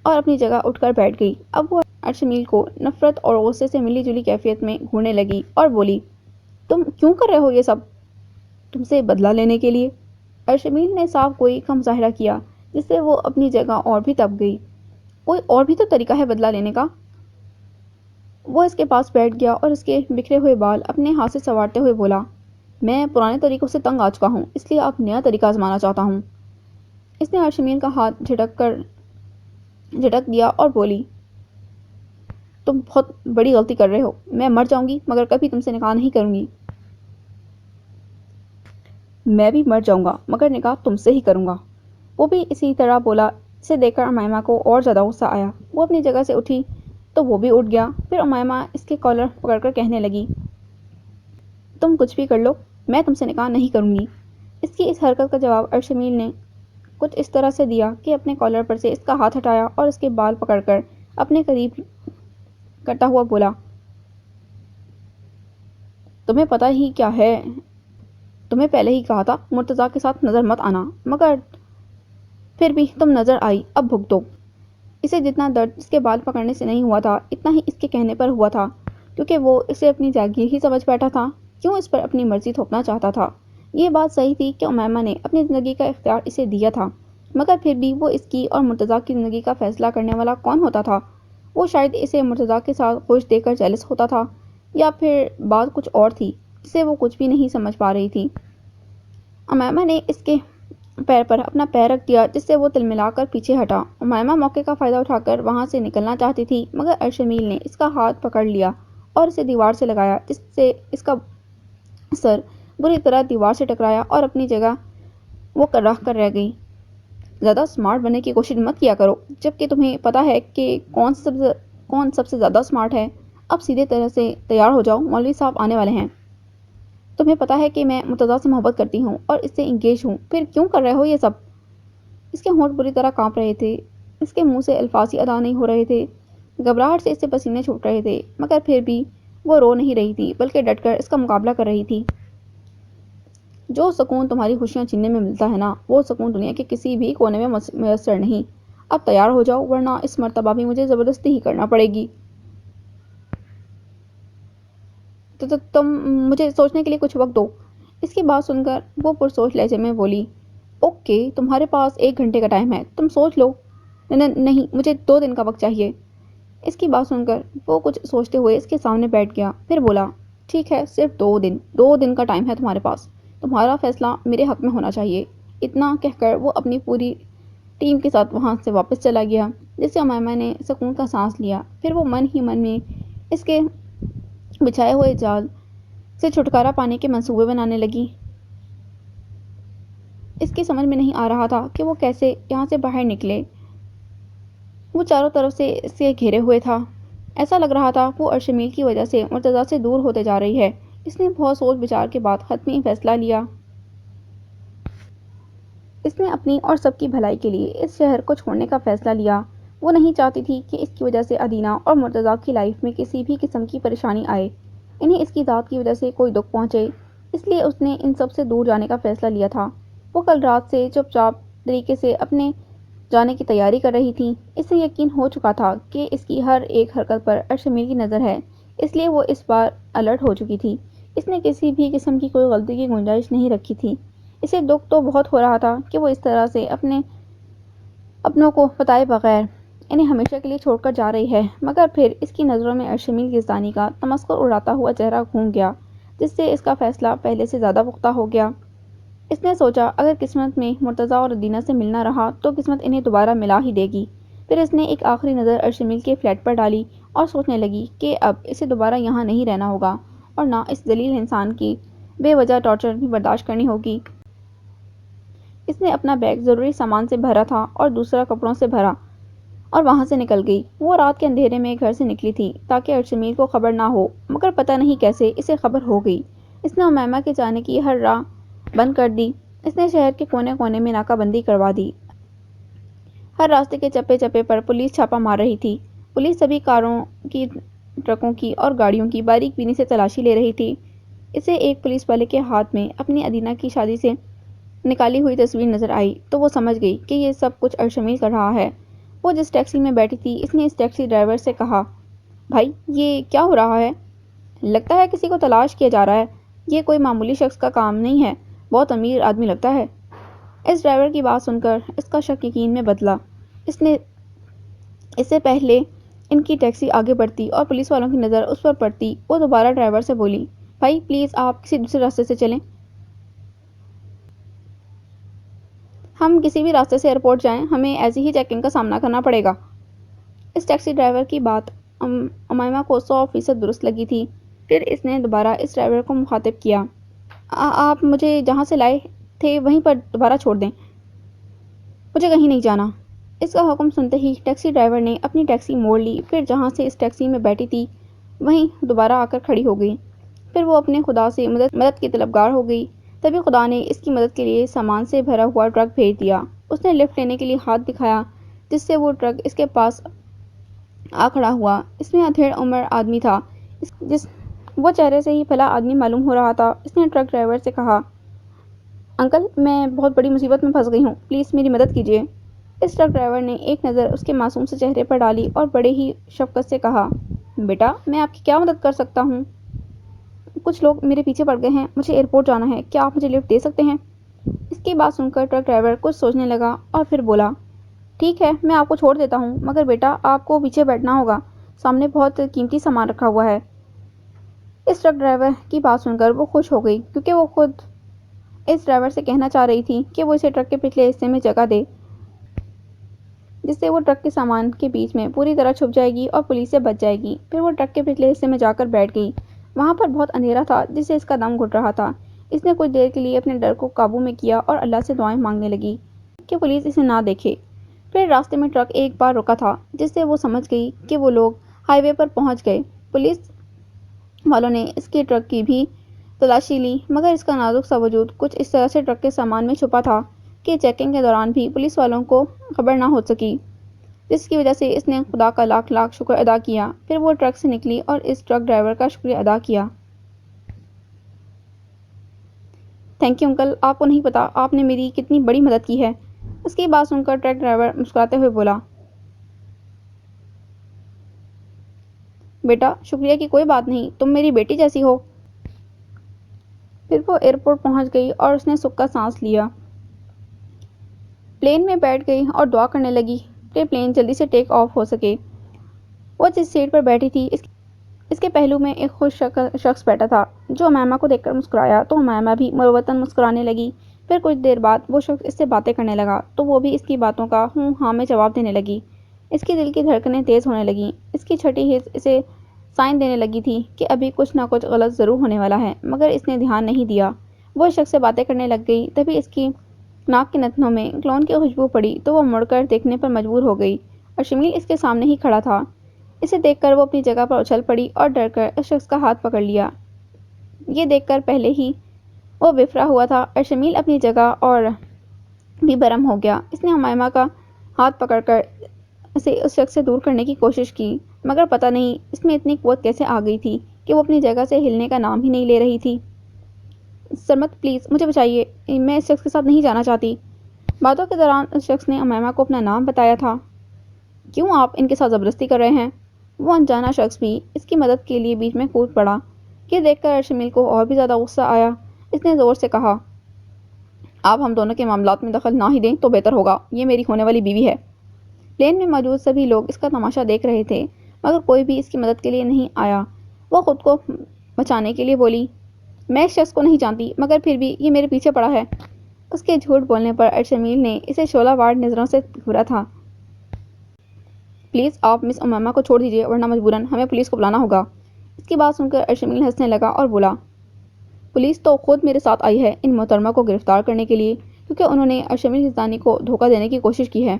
اور اپنی جگہ اٹھ کر بیٹھ گئی۔ اب وہ ارشمیل کو نفرت اور غصے سے ملی جلی کیفیت میں گھورنے لگی اور بولی، تم کیوں کر رہے ہو یہ سب؟ تم سے بدلہ لینے کے لیے۔ ارشمیل نے صاف کوئی کا مظاہرہ کیا جس سے وہ اپنی جگہ اور بھی تپ گئی۔ کوئی اور بھی تو طریقہ ہے بدلہ لینے کا۔ وہ اس کے پاس بیٹھ گیا اور اس کے بکھرے ہوئے بال اپنے ہاتھ سے سنوارتے ہوئے بولا، میں پرانے طریقوں سے تنگ آ چکا ہوں، اس لیے اب نیا طریقہ آزمانا چاہتا ہوں۔ اس نے ارشمیل کا ہاتھ جھٹک دیا اور بولی، تم بہت بڑی غلطی کر رہے ہو. میں مر جاؤں گی مگر کبھی تم سے نکاح نہیں کروں گی. میں بھی مر جاؤں گا مگر نکاح تم سے ہی کروں گا. وہ بھی اسی طرح بولا. اسے دیکھ کر امیمہ کو اور زیادہ غصہ آیا. وہ اپنی جگہ سے اٹھی تو وہ بھی اٹھ گیا. پھر امیمہ اس کے کالر پکڑ کر کہنے لگی, تم کچھ بھی کر لو, میں تم سے نکاح نہیں کروں گی. اس کی اس حرکت کا جواب ارشمیل نے کچھ اس طرح سے دیا کہ اپنے کالر پر سے اس کا ہاتھ ہٹایا اور اس کے بال پکڑ کر اپنے قریب کرتا ہوا بولا, تمہیں پتہ ہی کیا ہے, تمہیں پہلے ہی کہا تھا مرتضیٰ کے ساتھ نظر مت آنا, مگر پھر بھی تم نظر آئی, اب بھگتو. اسے جتنا درد اس کے بال پکڑنے سے نہیں ہوا تھا اتنا ہی اس کے کہنے پر ہوا تھا, کیونکہ وہ اسے اپنی جاگیر ہی سمجھ بیٹھا تھا. کیوں اس پر اپنی مرضی تھوپنا چاہتا تھا. یہ بات صحیح تھی کہ امیمہ نے اپنی زندگی کا اختیار اسے دیا تھا, مگر پھر بھی وہ اس کی اور مرتضیٰ کی زندگی کا فیصلہ کرنے والا کون ہوتا تھا. وہ شاید اسے مرتضیٰ کے ساتھ خوش دیکھ کر جیلس ہوتا تھا, یا پھر بات کچھ اور تھی جسے وہ کچھ بھی نہیں سمجھ پا رہی تھی. امیمہ نے اس کے پیر پر اپنا پیر رکھ دیا جس سے وہ تلملا کر پیچھے ہٹا. امیمہ موقع کا فائدہ اٹھا کر وہاں سے نکلنا چاہتی تھی, مگر ارشمیل نے اس کا ہاتھ پکڑ لیا اور اسے دیوار سے لگایا, جس سے اس کا سر بری طرح دیوار سے ٹکرایا اور اپنی جگہ وہ رہ کر رہ گئی. زیادہ سمارٹ بننے کی کوشش مت کیا کرو, جبکہ تمہیں پتہ ہے کہ کون سب سے زیادہ سمارٹ ہے. اب سیدھے طرح سے تیار ہو جاؤ, مولوی صاحب آنے والے ہیں. تمہیں پتہ ہے کہ میں مرتضیٰ سے محبت کرتی ہوں اور اس سے انگیج ہوں, پھر کیوں کر رہے ہو یہ سب. اس کے ہونٹ بری طرح کانپ رہے تھے, اس کے منہ سے الفاظ ہی ادا نہیں ہو رہے تھے. گھبراہٹ سے اس سے پسینے چھوٹ رہے تھے, مگر پھر بھی وہ رو نہیں رہی تھی بلکہ ڈٹ کر اس کا مقابلہ کر رہی تھی. جو سکون تمہاری خوشیاں چھیننے میں ملتا ہے نا, وہ سکون دنیا کے کسی بھی کونے میں میسر نہیں. اب تیار ہو جاؤ ورنہ اس مرتبہ بھی مجھے زبردستی ہی کرنا پڑے گی. تو تم مجھے سوچنے کے لیے کچھ وقت دو. اس کی بات سن کر وہ پرسوچ لہجے میں بولی, اوکے تمہارے پاس 1 گھنٹے کا ٹائم ہے, تم سوچ لو. نہیں, مجھے 2 دن کا وقت چاہیے. اس کی بات سن کر وہ کچھ سوچتے ہوئے اس کے سامنے بیٹھ گیا. پھر بولا, ٹھیک ہے, صرف 2 دن کا ٹائم ہے تمہارے پاس. تمہارا فیصلہ میرے حق میں ہونا چاہیے. اتنا کہہ کر وہ اپنی پوری ٹیم کے ساتھ وہاں سے واپس چلا گیا, جس سے امیمہ نے سکون کا سانس لیا. پھر وہ من ہی من میں اس کے بچھائے ہوئے جال سے چھٹکارا پانے کے منصوبے بنانے لگی. اس کی سمجھ میں نہیں آ رہا تھا کہ وہ کیسے یہاں سے باہر نکلے. وہ چاروں طرف سے اس سے گھیرے ہوئے تھا. ایسا لگ رہا تھا وہ ارشمیل کی وجہ سے مرتضیٰ سے دور ہوتے جا رہی ہے. اس نے بہت سوچ بچار کے بعد حتمی فیصلہ لیا. اس نے اپنی اور سب کی بھلائی کے لیے اس شہر کو چھوڑنے کا فیصلہ لیا. وہ نہیں چاہتی تھی کہ اس کی وجہ سے ادینہ اور مرتضیٰ کی لائف میں کسی بھی قسم کی پریشانی آئے. انہیں اس کی ذات کی وجہ سے کوئی دکھ پہنچے, اس لیے اس نے ان سب سے دور جانے کا فیصلہ لیا تھا. وہ کل رات سے چپ چاپ طریقے سے اپنے جانے کی تیاری کر رہی تھی. اسے یقین ہو چکا تھا کہ اس کی ہر ایک حرکت پر ارشمیل کی نظر ہے, اس لیے وہ اس بار الرٹ ہو چکی تھی. اس نے کسی بھی قسم کی کوئی غلطی کی گنجائش نہیں رکھی تھی. اسے دکھ تو بہت ہو رہا تھا کہ وہ اس طرح سے اپنوں کو بتائے بغیر انہیں ہمیشہ کے لیے چھوڑ کر جا رہی ہے, مگر پھر اس کی نظروں میں ارشمیل یزدانی کا تمسخر اڑاتا ہوا چہرہ گھوم گیا, جس سے اس کا فیصلہ پہلے سے زیادہ پختہ ہو گیا. اس نے سوچا اگر قسمت میں مرتضیٰ اور ادینہ سے ملنا رہا تو قسمت انہیں دوبارہ ملا ہی دے گی. پھر اس نے ایک آخری نظر ارشمیل کے فلیٹ پر ڈالی اور سوچنے لگی کہ اب اسے دوبارہ یہاں نہیں رہنا ہوگا, اور نہ اس ذلیل انسان کی بے وجہ ٹارچر بھی برداشت کرنی ہوگی. اس نے اپنا بیگ ضروری سامان سے بھرا تھا اور دوسرا کپڑوں سے بھرا اور وہاں سے نکل گئی. وہ رات کے اندھیرے میں گھر سے نکلی تھی تاکہ ارشمیل کو خبر نہ ہو, مگر پتہ نہیں کیسے اسے خبر ہو گئی. اس نے امیمہ کے جانے کی ہر راہ بند کر دی. اس نے شہر کے کونے کونے میں ناکہ بندی کروا دی. ہر راستے کے چپے چپے پر پولیس چھاپا مار رہی تھی. پولیس سبھی کاروں کی, ٹرکوں کی اور گاڑیوں کی باریک بینی سے تلاشی لے رہی تھی. اسے ایک پولیس والے کے ہاتھ میں اپنی ادینہ کی شادی سے نکالی ہوئی تصویر نظر آئی تو وہ سمجھ گئی کہ یہ سب کچھ ارشمیل کر رہا ہے. وہ جس ٹیکسی میں بیٹھی تھی اس نے اس ٹیکسی ڈرائیور سے کہا, بھائی یہ کیا ہو رہا ہے؟ لگتا ہے کسی کو تلاش کیا جا رہا ہے. یہ کوئی معمولی شخص کا کام نہیں ہے, بہت امیر آدمی لگتا ہے. اس ڈرائیور کی بات سن کر اس کا شک یقین میں بدلا. اس سے پہلے ان کی ٹیکسی آگے بڑھتی اور پولیس والوں کی نظر اس پر پڑتی, وہ دوبارہ ڈرائیور سے بولی, بھائی پلیز آپ کسی دوسرے راستے سے چلیں, ہم کسی بھی راستے سے ایئرپورٹ جائیں, ہمیں ایسی ہی چیکنگ کا سامنا کرنا پڑے گا. اس ٹیکسی ڈرائیور کی بات امیمہ کو 100% درست لگی تھی۔ پھر اس نے دوبارہ اس ڈرائیور کو مخاطب کیا، آپ مجھے جہاں سے لائے تھے وہیں پر دوبارہ چھوڑ دیں، مجھے کہیں نہیں جانا۔ اس کا حکم سنتے ہی ٹیکسی ڈرائیور نے اپنی ٹیکسی موڑ لی، پھر جہاں سے اس ٹیکسی میں بیٹھی تھی وہیں دوبارہ آ کر کھڑی ہو گئی۔ پھر وہ اپنے خدا سے مدد کی طلبگار ہو گئی۔ تبھی خدا نے اس کی مدد کے لیے سامان سے بھرا ہوا ٹرک بھیج دیا۔ اس نے لفٹ لینے کے لیے ہاتھ دکھایا، جس سے وہ ٹرک اس کے پاس آ کھڑا ہوا۔ اس میں ادھیڑ عمر آدمی تھا، وہ چہرے سے ہی بھلا آدمی معلوم ہو رہا تھا۔ اس نے ٹرک ڈرائیور سے کہا، انکل میں بہت بڑی مصیبت میں پھنس گئی ہوں، پلیز میری مدد کیجیے۔ اس ٹرک ڈرائیور نے ایک نظر اس کے معصوم سے چہرے پر ڈالی اور بڑے ہی شفقت سے کہا، بیٹا میں آپ کی کیا مدد کر سکتا ہوں؟ کچھ لوگ میرے پیچھے پڑ گئے ہیں، مجھے ایئرپورٹ جانا ہے، کیا آپ مجھے لفٹ دے سکتے ہیں؟ اس کی بات سن کر ٹرک ڈرائیور کچھ سوچنے لگا اور پھر بولا، ٹھیک ہے میں آپ کو چھوڑ دیتا ہوں، مگر بیٹا آپ کو پیچھے بیٹھنا ہوگا، سامنے بہت قیمتی سامان رکھا ہوا ہے۔ اس ٹرک ڈرائیور کی بات سن کر وہ خوش ہو گئی، کیونکہ وہ خود اس ڈرائیور سے کہنا چاہ رہی تھی کہ وہ اسے ٹرک کے پچھلے حصے میں جگہ دے، جس سے وہ ٹرک کے سامان کے بیچ میں پوری طرح چھپ جائے گی اور پولیس سے بچ جائے گی۔ پھر وہ ٹرک کے پچھلے حصے میں جا کر بیٹھ گئی۔ وہاں پر بہت اندھیرا تھا، جس سے اس کا دم گھٹ رہا تھا۔ اس نے کچھ دیر کے لیے اپنے ڈر کو قابو میں کیا اور اللہ سے دعائیں مانگنے لگی کہ پولیس اسے نہ دیکھے۔ پھر راستے میں ٹرک ایک بار رکا تھا، جس سے وہ سمجھ گئی کہ وہ لوگ ہائی وے پر پہنچ گئے۔ پولیس والوں نے اس کے ٹرک کی بھی تلاشی لی، مگر اس کا نازک سا وجود کچھ اس طرح سے ٹرک کے سامان میں چھپا تھا کہ چیکنگ کے دوران بھی پولیس والوں کو خبر نہ ہو سکی، جس کی وجہ سے اس نے خدا کا لاکھ لاکھ شکر ادا کیا۔ پھر وہ ٹرک سے نکلی اور اس ٹرک ڈرائیور کا شکریہ ادا کیا۔ تھینک یو انکل، آپ کو نہیں پتا آپ نے میری کتنی بڑی مدد کی ہے۔ اس کی بات سن کر ٹرک ڈرائیور مسکراتے ہوئے بولا، بیٹا شکریہ کی کوئی بات نہیں، تم میری بیٹی جیسی ہو۔ پھر وہ ایئرپورٹ پہنچ گئی اور اس نے سکھ کا سانس لیا، پلین میں بیٹھ گئی اور دعا کرنے لگی کہ پلین جلدی سے ٹیک آف ہو سکے۔ وہ جس سیٹ پر بیٹھی تھی اس کے پہلو میں ایک خوش شخص بیٹھا تھا، جو امیمہ کو دیکھ کر مسکرایا تو امیمہ بھی مروتاً مسکرانے لگی۔ پھر کچھ دیر بعد وہ شخص اس سے باتیں کرنے لگا تو وہ بھی اس کی باتوں کا ہوں ہاں میں جواب دینے لگی۔ اس کے دل کی دھڑکنیں تیز ہونے لگیں۔ اس کی چھٹی حس اسے سائن دینے لگی تھی کہ ابھی کچھ نہ کچھ غلط ضرور ہونے والا ہے، مگر اس نے دھیان نہیں دیا۔ وہ اس شخص سے باتیں کرنے لگ گئی، تبھی اس کی ناک کے نتنوں میں کلون کی خوشبو پڑی تو وہ مڑ کر دیکھنے پر مجبور ہو گئی اور شمیل اس کے سامنے ہی کھڑا تھا۔ اسے دیکھ کر وہ اپنی جگہ پر اچھل پڑی اور ڈر کر اس شخص کا ہاتھ پکڑ لیا۔ یہ دیکھ کر پہلے ہی وہ بفرا ہوا تھا اور شمیل اپنی جگہ اور بھی برہم ہو گیا۔ اس نے امیمہ کا ہاتھ پکڑ کر اسے اس شخص سے دور کرنے کی کوشش کی، مگر پتہ نہیں اس میں اتنی قوت کیسے آ گئی تھی کہ وہ اپنی جگہ سے ہلنے کا نام ہی نہیں لے رہی تھی۔ سرمت پلیز مجھے بچائیے، میں اس شخص کے ساتھ نہیں جانا چاہتی۔ باتوں کے دوران اس شخص نے امیمہ کو اپنا نام بتایا تھا۔ کیوں آپ ان کے ساتھ زبردستی کر رہے ہیں؟ وہ انجانا شخص بھی اس کی مدد کے لیے بیچ میں کود پڑا۔ یہ دیکھ کر شمیل کو اور بھی زیادہ غصہ آیا۔ اس نے زور سے کہا، آپ ہم دونوں کے معاملات میں دخل نہ ہی دیں تو بہتر ہوگا، یہ میری ہونے والی بیوی ہے۔ پلین میں موجود سبھی لوگ اس کا تماشا دیکھ رہے تھے، مگر کوئی بھی اس کی مدد کے لیے نہیں آیا۔ وہ خود کو بچانے کے لیے بولی، میں اس شخص کو نہیں جانتی، مگر پھر بھی یہ میرے پیچھے پڑا ہے۔ اس کے جھوٹ بولنے پر ارشمیل نے اسے شعلہ وار نظروں سے گھورا تھا۔ پلیز آپ مس امیمہ کو چھوڑ دیجیے ورنہ مجبوراً ہمیں پولیس کو بلانا ہوگا۔ اس کی بات سن کر ارشمیل ہنسنے لگا اور بولا، پولیس تو خود میرے ساتھ آئی ہے ان محترمہ کو گرفتار کرنے کے لیے، کیونکہ انہوں نے ارشمیل حسدانی کو دھوکہ دینے کی کوشش کی ہے۔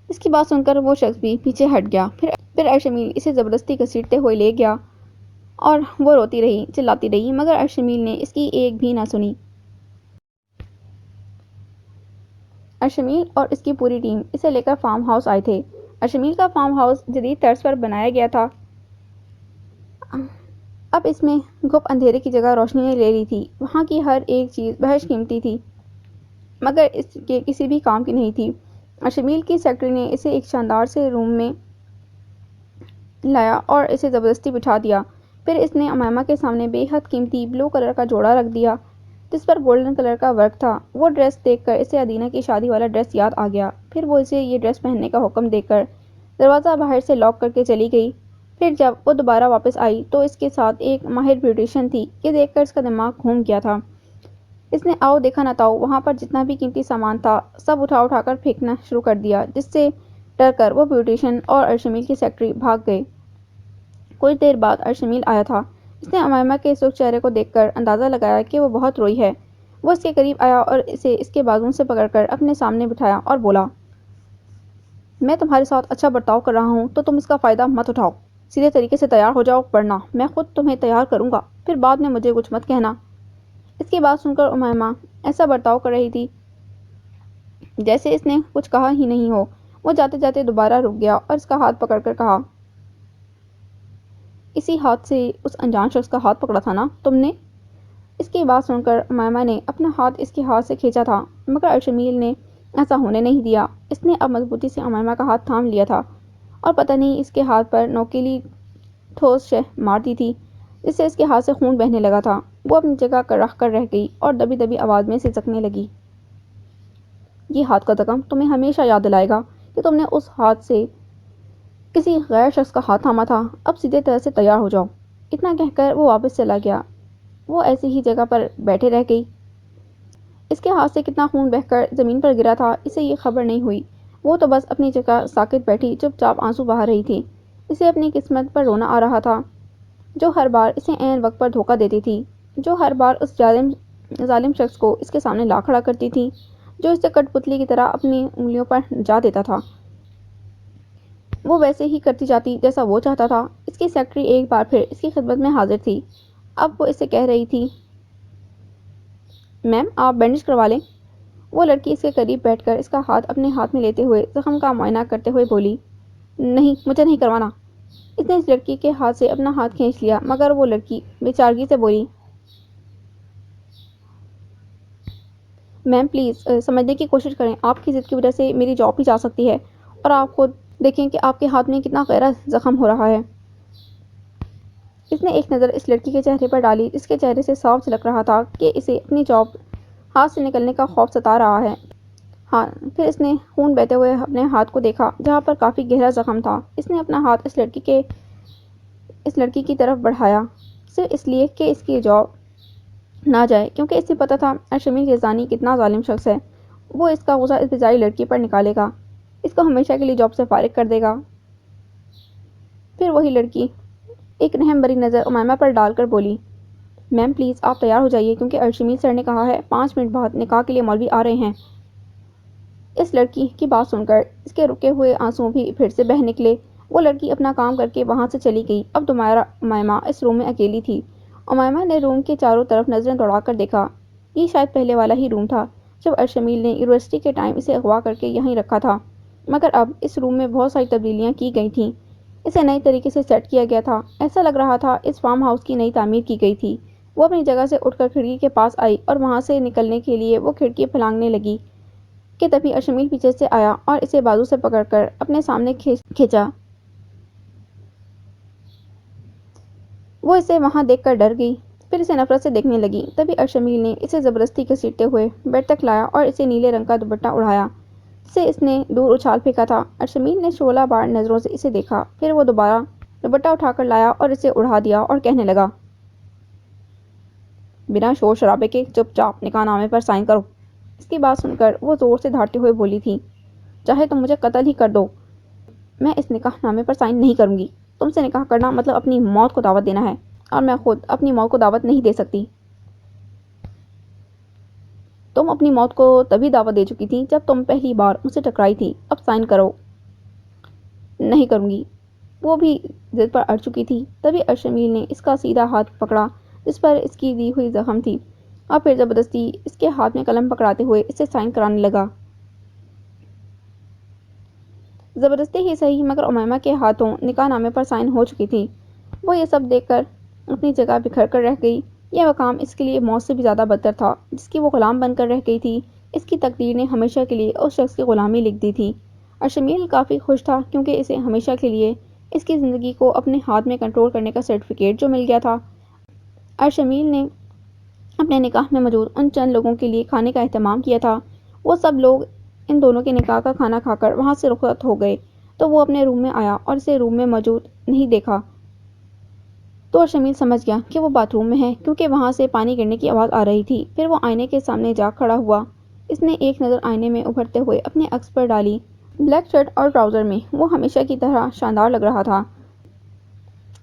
اس کی بات سن کر وہ شخص بھی پیچھے ہٹ گیا۔ پھر ارشمیل اسے زبردستی گھسیٹتے ہوئے لے گیا اور وہ روتی رہی، چلاتی رہی، مگر ارشمیل نے اس کی ایک بھی نہ سنی۔ ارشمیل اور اس کی پوری ٹیم اسے لے کر فارم ہاؤس آئے تھے۔ ارشمیل کا فارم ہاؤس جدید طرز پر بنایا گیا تھا۔ اب اس میں گپ اندھیرے کی جگہ روشنی نے لے لی تھی۔ وہاں کی ہر ایک چیز بہش قیمتی تھی، مگر اس کے کسی بھی کام کی نہیں تھی۔ ارشمیل کی سیکرٹری نے اسے ایک شاندار سے روم میں لایا اور اسے زبردستی بٹھا دیا۔ پھر اس نے امیمہ کے سامنے بے حد قیمتی بلو کلر کا جوڑا رکھ دیا، جس پر گولڈن کلر کا ورک تھا۔ وہ ڈریس دیکھ کر اسے ادینہ کی شادی والا ڈریس یاد آ گیا۔ پھر وہ اسے یہ ڈریس پہننے کا حکم دے کر دروازہ باہر سے لاک کر کے چلی گئی۔ پھر جب وہ دوبارہ واپس آئی تو اس کے ساتھ ایک ماہر بیوٹیشین تھی۔ یہ دیکھ کر اس کا دماغ گھوم گیا تھا۔ اس نے آؤ دیکھا نہ تاؤ وہاں پر جتنا بھی قیمتی سامان تھا سب اٹھا کر پھینکنا شروع کر دیا، جس سے ڈر کر وہ بیوٹیشین اور ارشمیل کی سیکرٹری بھاگ گئے۔ کچھ دیر بعد ارشمیل آیا تھا۔ اس نے امائمہ کے سرخ چہرے کو دیکھ کر اندازہ لگایا کہ وہ بہت روئی ہے۔ وہ اس کے قریب آیا اور اسے اس کے بازوؤں سے پکڑ کر اپنے سامنے بٹھایا اور بولا، میں تمہارے ساتھ اچھا برتاؤ کر رہا ہوں تو تم اس کا فائدہ مت اٹھاؤ۔ سیدھے طریقے سے تیار ہو جاؤ ورنہ میں خود تمہیں تیار کروں گا، پھر بعد میں مجھے کچھ مت کہنا۔ اس کی بات سن کر امائمہ ایسا برتاؤ کر رہی تھی جیسے اس نے کچھ کہا ہی نہیں ہو۔ وہ جاتے جاتے دوبارہ رک گیا اور اس کا ہاتھ پکڑ کر کہا، اسی ہاتھ سے اس انجان شخص کا ہاتھ پکڑا تھا نا تم نے؟ اس کی بات سن کر امائمہ نے اپنا ہاتھ اس کے ہاتھ سے کھینچا تھا، مگر ارشمیل نے ایسا ہونے نہیں دیا۔ اس نے اب مضبوطی سے امائمہ کا ہاتھ تھام لیا تھا اور پتہ نہیں اس کے ہاتھ پر نوکیلی ٹھوس شہ مار دی تھی جس سے اس کے ہاتھ سے خون بہنے لگا تھا۔ وہ اپنی جگہ رخ کر رہ گئی اور دبی دبی آواز میں سسکنے لگی، یہ ہاتھ کا زخم تمہیں ہمیشہ یاد دلائے گا کہ تم نے اس ہاتھ سے کسی غیر شخص کا ہاتھ تھاما تھا۔ اب سیدھے طرح سے تیار ہو جاؤ۔ اتنا کہہ کر وہ واپس چلا گیا۔ وہ ایسی ہی جگہ پر بیٹھے رہ گئی۔ اس کے ہاتھ سے کتنا خون بہہ کر زمین پر گرا تھا اسے یہ خبر نہیں ہوئی۔ وہ تو بس اپنی جگہ ساکت بیٹھی چپ چاپ آنسو بہا رہی تھی۔ اسے اپنی قسمت پر رونا آ رہا تھا جو ہر بار اسے عین وقت پر دھوکہ دیتی تھی، جو ہر بار اس ظالم شخص کو اس کے سامنے لا کھڑا کرتی تھی جو اسے کٹ پتلی کی طرح اپنی انگلیوں پر جا دیتا تھا۔ وہ ویسے ہی کرتی جاتی جیسا وہ چاہتا تھا۔ اس کی سیکرٹری ایک بار پھر اس کی خدمت میں حاضر تھی۔ اب وہ اسے کہہ رہی تھی، میم آپ بینڈیج کروا لیں۔ وہ لڑکی اس کے قریب بیٹھ کر اس کا ہاتھ اپنے ہاتھ میں لیتے ہوئے زخم کا معائنہ کرتے ہوئے بولی، نہیں مجھے نہیں کروانا۔ اس نے اس لڑکی کے ہاتھ سے اپنا ہاتھ کھینچ لیا مگر وہ لڑکی بے چارگی سے بولی، میم پلیز سمجھنے کی کوشش کریں، آپ کی ضد کی وجہ سے میری جاب بھی جا سکتی ہے اور آپ خود دیکھیں کہ آپ کے ہاتھ میں کتنا گہرا زخم ہو رہا ہے۔ اس نے ایک نظر اس لڑکی کے چہرے پر ڈالی جس کے چہرے سے صاف جھلک رہا تھا کہ اسے اپنی جاب ہاتھ سے نکلنے کا خوف ستا رہا ہے۔ ہاں پھر اس نے خون بہتے ہوئے اپنے ہاتھ کو دیکھا جہاں پر کافی گہرا زخم تھا۔ اس نے اپنا ہاتھ اس لڑکی کی طرف بڑھایا صرف اس لیے کہ اس کی جاب نہ جائے، کیونکہ اسے پتہ تھا ارشمیل یزدانی کتنا ظالم شخص ہے۔ وہ اس کا غصہ اس بیچاری لڑکی پر نکالے گا، اس کو ہمیشہ کے لیے جاب سے فارغ کر دے گا۔ پھر وہی لڑکی ایک رحم بھری نظر امائمہ پر ڈال کر بولی، میم پلیز آپ تیار ہو جائیے کیونکہ ارشمیل سر نے کہا ہے 5 منٹ بعد نکاح کے لیے مولوی آ رہے ہیں۔ اس لڑکی کی بات سن کر اس کے رکے ہوئے آنسو بھی پھر سے بہہ نکلے۔ وہ لڑکی اپنا کام کر کے وہاں سے چلی گئی۔ اب دوبارہ امائمہ اس روم میں اکیلی تھی۔ امائمہ نے روم کے چاروں طرف نظریں دوڑا کر دیکھا۔ یہ شاید پہلے والا ہی روم تھا جب ارشمیل نے یونیورسٹی کے ٹائم اسے اغوا کر کے یہیں رکھا تھا، مگر اب اس روم میں بہت ساری تبدیلیاں کی گئی تھیں۔ اسے نئے طریقے سے سیٹ کیا گیا تھا، ایسا لگ رہا تھا اس فارم ہاؤس کی نئی تعمیر کی گئی تھی۔ وہ اپنی جگہ سے اٹھ کر کھڑکی کے پاس آئی اور وہاں سے نکلنے کے لیے وہ کھڑکی پھلانگنے لگی کہ تبھی ارشمیل پیچھے سے آیا اور اسے بازو سے پکڑ کر اپنے سامنے کھینچا۔ وہ اسے وہاں دیکھ کر ڈر گئی، پھر اسے نفرت سے دیکھنے لگی۔ تبھی ارشمیل نے اسے زبردستی گھسیٹتے ہوئے بیڈ تک لایا اور اسے نیلے رنگ کا دوپٹہ اڑایا جسے اس نے دور اچھال پھینکا تھا۔ ارشمیل نے شعلہ بار نظروں سے اسے دیکھا، پھر وہ دوبارہ دوپٹہ اٹھا کر لایا اور اسے اڑا دیا اور کہنے لگا، بنا شور شرابے کے چپ چاپ نکاح نامے پر سائن کرو۔ اس کی بات سن کر وہ زور سے دھاڑتے ہوئے بولی تھی، چاہے تم مجھے قتل ہی کر دو میں اس نکاح نامے پر سائن نہیں کروں گی۔ تم سے نکاح کرنا مطلب اپنی موت کو دعوت دینا ہے اور میں خود اپنی موت کو دعوت نہیں دے سکتی۔ تم اپنی موت کو تبھی دعوت دے چکی تھی جب تم پہلی بار مجھ سے ٹکرائی تھی، اب سائن کرو۔ نہیں کروں گی۔ وہ بھی ضد پر اڑ چکی تھی۔ تبھی ارشمیل نے اس کا سیدھا ہاتھ پکڑا جس پر اس کی دی ہوئی زخم تھی اور پھر زبردستی اس کے ہاتھ میں قلم پکڑاتے ہوئے اسے سائن کرانے لگا۔ زبردستی ہی صحیح مگر امائمہ کے ہاتھوں نکاح نامے پر سائن ہو چکی تھی۔ وہ یہ سب دیکھ کر اپنی جگہ بکھر کر رہ گئی۔ یہ مقام اس کے لیے موت سے بھی زیادہ بدتر تھا جس کی وہ غلام بن کر رہ گئی تھی۔ اس کی تقدیر نے ہمیشہ کے لیے اس شخص کی غلامی لکھ دی تھی۔ ارشمیل کافی خوش تھا کیونکہ اسے ہمیشہ کے لیے اس کی زندگی کو اپنے ہاتھ میں کنٹرول کرنے کا سرٹیفکیٹ جو مل گیا تھا۔ ارشمیل نے اپنے نکاح میں موجود ان چند لوگوں کے لیے کھانے کا اہتمام کیا تھا۔ وہ سب لوگ ان دونوں کے نکاح کا کھانا کھا کر وہاں سے رخصت ہو گئے تو وہ اپنے روم میں آیا اور اسے روم میں موجود نہیں دیکھا تو ارشمیل سمجھ گیا کہ وہ باتھ روم میں ہے کیونکہ وہاں سے پانی گرنے کی آواز آ رہی تھی۔ پھر وہ آئینے کے سامنے جا کھڑا ہوا۔ اس نے ایک نظر آئینے میں ابھرتے ہوئے اپنے عکس پر ڈالی بلیک شرٹ اور ٹراؤزر میں وہ ہمیشہ کی طرح شاندار لگ رہا تھا۔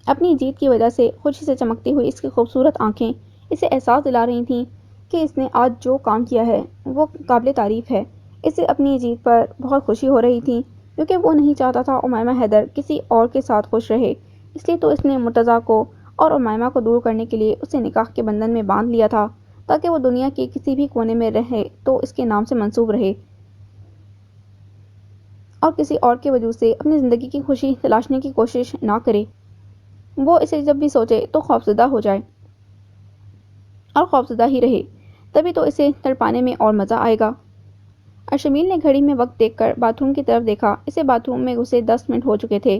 اپنی جیت کی وجہ سے خوشی سے چمکتی ہوئی اس کی خوبصورت آنکھیں اسے احساس دلا رہی تھیں کہ اس نے آج جو کام کیا ہے وہ قابل تعریف ہے۔ اسے اپنی جیت پر بہت خوشی ہو رہی تھی کیونکہ وہ نہیں چاہتا تھا امیمہ حیدر کسی اور کے ساتھ خوش رہے، اس لیے تو اس نے مرتضیٰ کو اور امیمہ کو دور کرنے کے لیے اسے نکاح کے بندھن میں باندھ لیا تھا تاکہ وہ دنیا کے کسی بھی کونے میں رہے تو اس کے نام سے منسوب رہے اور کسی اور کے وجود سے اپنی زندگی کی خوشی تلاشنے کی کوشش نہ کرے۔ وہ اسے جب بھی سوچے تو خوفزدہ ہو جائے اور خوفزدہ ہی رہے، تبھی تو اسے تڑپانے میں اور مزہ آئے گا۔ ارشمیل نے گھڑی میں وقت دیکھ کر باتھ روم کی طرف دیکھا۔ اسے باتھ روم میں گھسے 10 منٹ ہو چکے تھے۔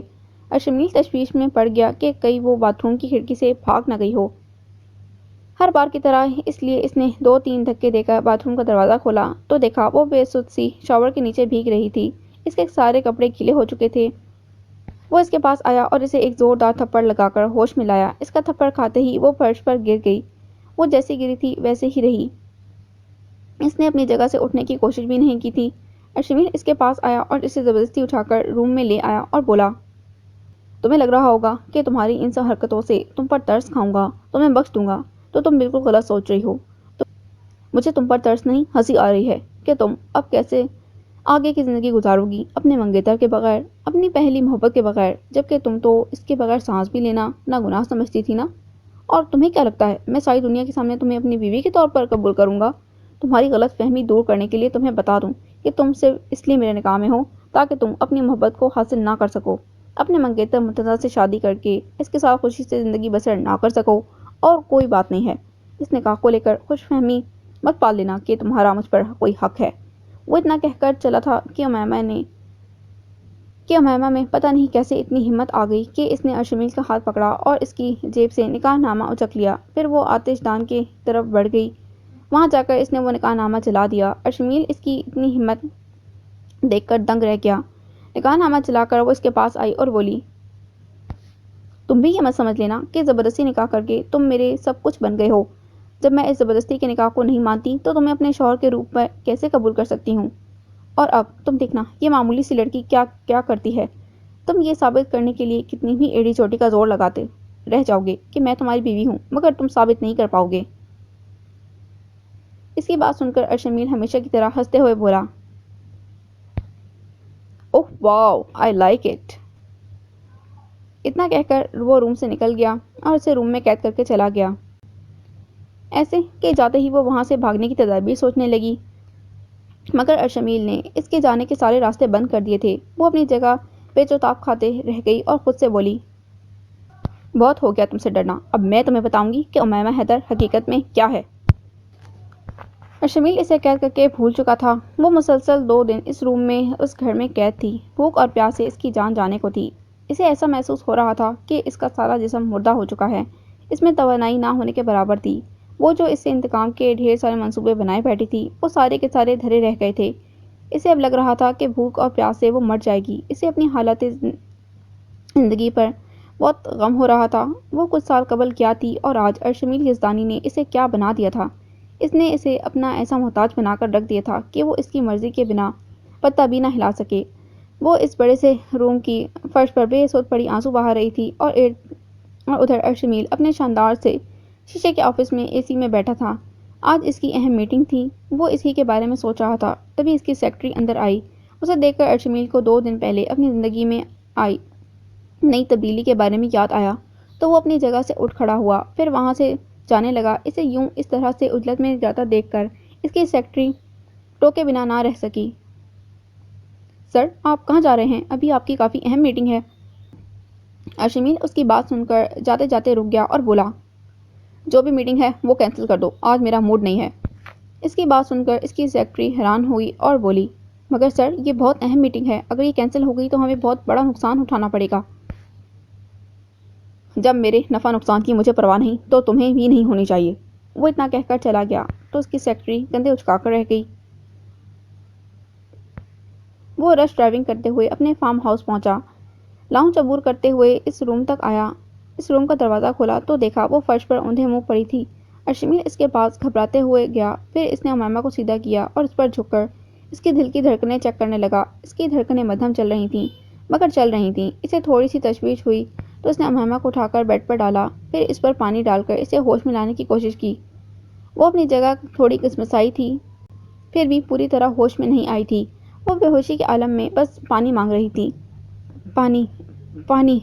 ارشمیل تشویش میں پڑ گیا کہ کہیں وہ باتھ روم کی کھڑکی سے بھاگ نہ گئی ہو۔ ہر بار کی طرح اس لیے اس نے 2-3 دھکے دے کر باتھ روم کا دروازہ کھولا تو دیکھا وہ بے سود سی شاور کے نیچے بھیگ رہی تھی۔ اس کے سارے کپڑے گیلے ہو چکے تھے۔ وہ اس کے پاس آیا اور اسے ایک زوردار تھپڑ لگا کر ہوش میں لایا۔ اس کا تھپڑ کھاتے ہی وہ فرش پر گر گئی۔ وہ جیسی گری تھی ویسے ہی رہی۔ اس نے اپنی جگہ سے اٹھنے کی کوشش بھی نہیں کی تھی۔ ارشمیل اس کے پاس آیا اور اسے زبردستی اٹھا کر روم میں لے آیا اور بولا، تمہیں لگ رہا ہوگا کہ تمہاری ان سب حرکتوں سے تم پر ترس کھاؤں گا، تمہیں بخش دوں گا، تو تم بالکل غلط سوچ رہی ہو۔ مجھے تم پر ترس نہیں، ہنسی آ رہی ہے کہ تم اب کیسے آگے کی زندگی گزارو گی اپنے منگیتر کے بغیر، اپنی پہلی محبت کے بغیر، جبکہ تم تو اس کے بغیر سانس بھی لینا ناگناہ سمجھتی تھی نا۔ اور تمہیں کیا لگتا ہے میں ساری دنیا کے سامنے تمہیں اپنی بیوی کے طور پر قبول کروں گا؟ تمہاری غلط فہمی دور کرنے کے لیے تمہیں بتا دوں کہ تم صرف اس لیے میرے نکاح میں ہو تاکہ تم اپنی محبت کو حاصل نہ کر سکو، اپنے منگیتر مرتضیٰ سے شادی کر کے اس کے ساتھ خوشی سے زندگی بسر نہ کر سکو، اور کوئی بات نہیں ہے۔ اس نکاح کو لے کر خوش فہمی مت پال لینا کہ تمہارا مجھ پر کوئی حق ہے۔ وہ اتنا کہہ کر چلا تھا کہ امیمہ میں پتہ نہیں کیسے اتنی ہمت آ گئی کہ اس نے ارشمیل کا ہاتھ پکڑا اور اس کی جیب سے نکاح نامہ اچک لیا۔ پھر وہ آتش دان کی طرف بڑھ گئی۔ وہاں جا کر اس نے وہ نکاح نامہ جلا دیا۔ ارشمیل اس کی اتنی ہمت دیکھ کر دنگ رہ گیا۔ نکاح نامہ جلا کر وہ اس کے پاس آئی اور بولی، تم بھی یہ مت سمجھ لینا کہ زبردستی نکاح کر کے تم میرے سب کچھ بن گئے ہو۔ جب میں اس زبردستی کے نکاح کو نہیں مانتی تو تمہیں اپنے شوہر کے روپ میں کیسے قبول کر سکتی ہوں؟ اور اب تم دیکھنا یہ معمولی سی لڑکی کیا کرتی ہے۔ تم یہ ثابت کرنے کے لیے کتنی بھی ایڑی چوٹی کا زور لگاتے رہ جاؤ گے کہ میں تمہاری بیوی ہوں، مگر تم ثابت نہیں کر پاؤ گے۔ اس کی بات سن کر ارشمیل ہمیشہ کی طرح ہنستے ہوئے بولا، اوہ واو، آئی لائک اٹ۔ اتنا کہہ کر وہ روم سے نکل گیا اور اسے روم میں قید کر کے چلا گیا۔ ایسے کہ جاتے ہی وہ وہاں سے بھاگنے کی تدابیر سوچنے لگی، مگر ارشمیل نے اس کے جانے کے سارے راستے بند کر دیے تھے۔ وہ اپنی جگہ بے چوتاب کھاتے رہ گئی اور خود سے بولی، بہت ہو گیا تم سے ڈرنا، اب میں تمہیں بتاؤں گی کہ امیمہ حیدر حقیقت میں کیا ہے۔ ارشمیل اسے قید کر کے بھول چکا تھا۔ وہ مسلسل 2 دن اس روم میں اس گھر میں قید تھی۔ بھوک اور پیاس سے اس کی جان جانے کو تھی۔ اسے ایسا محسوس ہو رہا تھا کہ اس کا سارا جسم مردہ ہو چکا ہے، اس میں توانائی نہ ہونے کے برابر تھی۔ وہ جو اس سے انتقام کے ڈھیر سارے منصوبے بنائے بیٹھی تھی وہ سارے کے سارے دھرے رہ گئے تھے۔ اسے اب لگ رہا تھا کہ بھوک اور پیاس سے وہ مر جائے گی۔ اسے اپنی حالت زندگی پر بہت غم ہو رہا تھا۔ وہ کچھ سال قبل کیا تھی اور آج ارشمیل یزدانی نے اسے کیا بنا دیا تھا۔ اس نے اسے اپنا ایسا محتاج بنا کر رکھ دیا تھا کہ وہ اس کی مرضی کے بنا پتہ بھی نہ ہلا سکے۔ وہ اس بڑے سے روم کی فرش پر بے سود پڑی آنسو بہا رہی تھی اور ادھر ارشمیل اپنے شاندار سے شیشے کے آفس میں اے سی میں بیٹھا تھا۔ آج اس کی اہم میٹنگ تھی۔ وہ اسی کے بارے میں سوچ رہا تھا، تبھی اس کی سیکرٹری اندر آئی۔ اسے دیکھ کر ارشمیل کو 2 دن پہلے اپنی زندگی میں آئی نئی تبدیلی کے بارے میں یاد آیا تو وہ اپنی جگہ سے اٹھ کھڑا ہوا، پھر وہاں سے جانے لگا۔ اسے یوں اس طرح سے اجلت میں جاتا دیکھ کر اس کی سیکرٹری ٹوکے بنا نہ رہ سکی۔ سر، آپ کہاں جا رہے ہیں؟ ابھی آپ کی کافی اہم میٹنگ ہے۔ ارشمیل اس کی بات سن کر جاتے جاتے رک گیا اور بولا، جو بھی میٹنگ ہے وہ کینسل کر دو، آج میرا موڈ نہیں ہے۔ اس کی بات سن کر اس کی سیکرٹری حیران ہوئی اور بولی، مگر سر یہ بہت اہم میٹنگ ہے، اگر یہ کینسل ہو گئی تو ہمیں بہت بڑا نقصان اٹھانا پڑے گا۔ جب میرے نفع نقصان کی مجھے پرواہ نہیں تو تمہیں بھی نہیں ہونی چاہیے۔ وہ اتنا کہہ کر چلا گیا تو اس کی سیکرٹری کندھے اچکا کر رہ گئی۔ وہ رش ڈرائیونگ کرتے ہوئے اپنے فارم ہاؤس پہنچا۔ لاؤنج عبور کرتے ہوئے اس روم تک آیا۔ اس روم کا دروازہ کھولا تو دیکھا وہ فرش پر اوندھے منہ پڑی تھی۔ ارشمیل اس کے پاس گھبراتے ہوئے گیا، پھر اس نے امیمہ کو سیدھا کیا اور اس پر جھک کر اس کے دل کی دھڑکنیں چیک کرنے لگا۔ اس کی دھڑکنیں مدھم چل رہی تھیں، مگر چل رہی تھیں۔ اسے تھوڑی سی تشویش ہوئی تو اس نے امیمہ کو اٹھا کر بیڈ پر ڈالا، پھر اس پر پانی ڈال کر اسے ہوش میں لانے کی کوشش کی۔ وہ اپنی جگہ تھوڑی کسمسائی تھی، پھر بھی پوری طرح ہوش میں نہیں آئی تھی۔ وہ بے ہوشی کے عالم میں بس پانی مانگ رہی تھی۔ پانی، پانی۔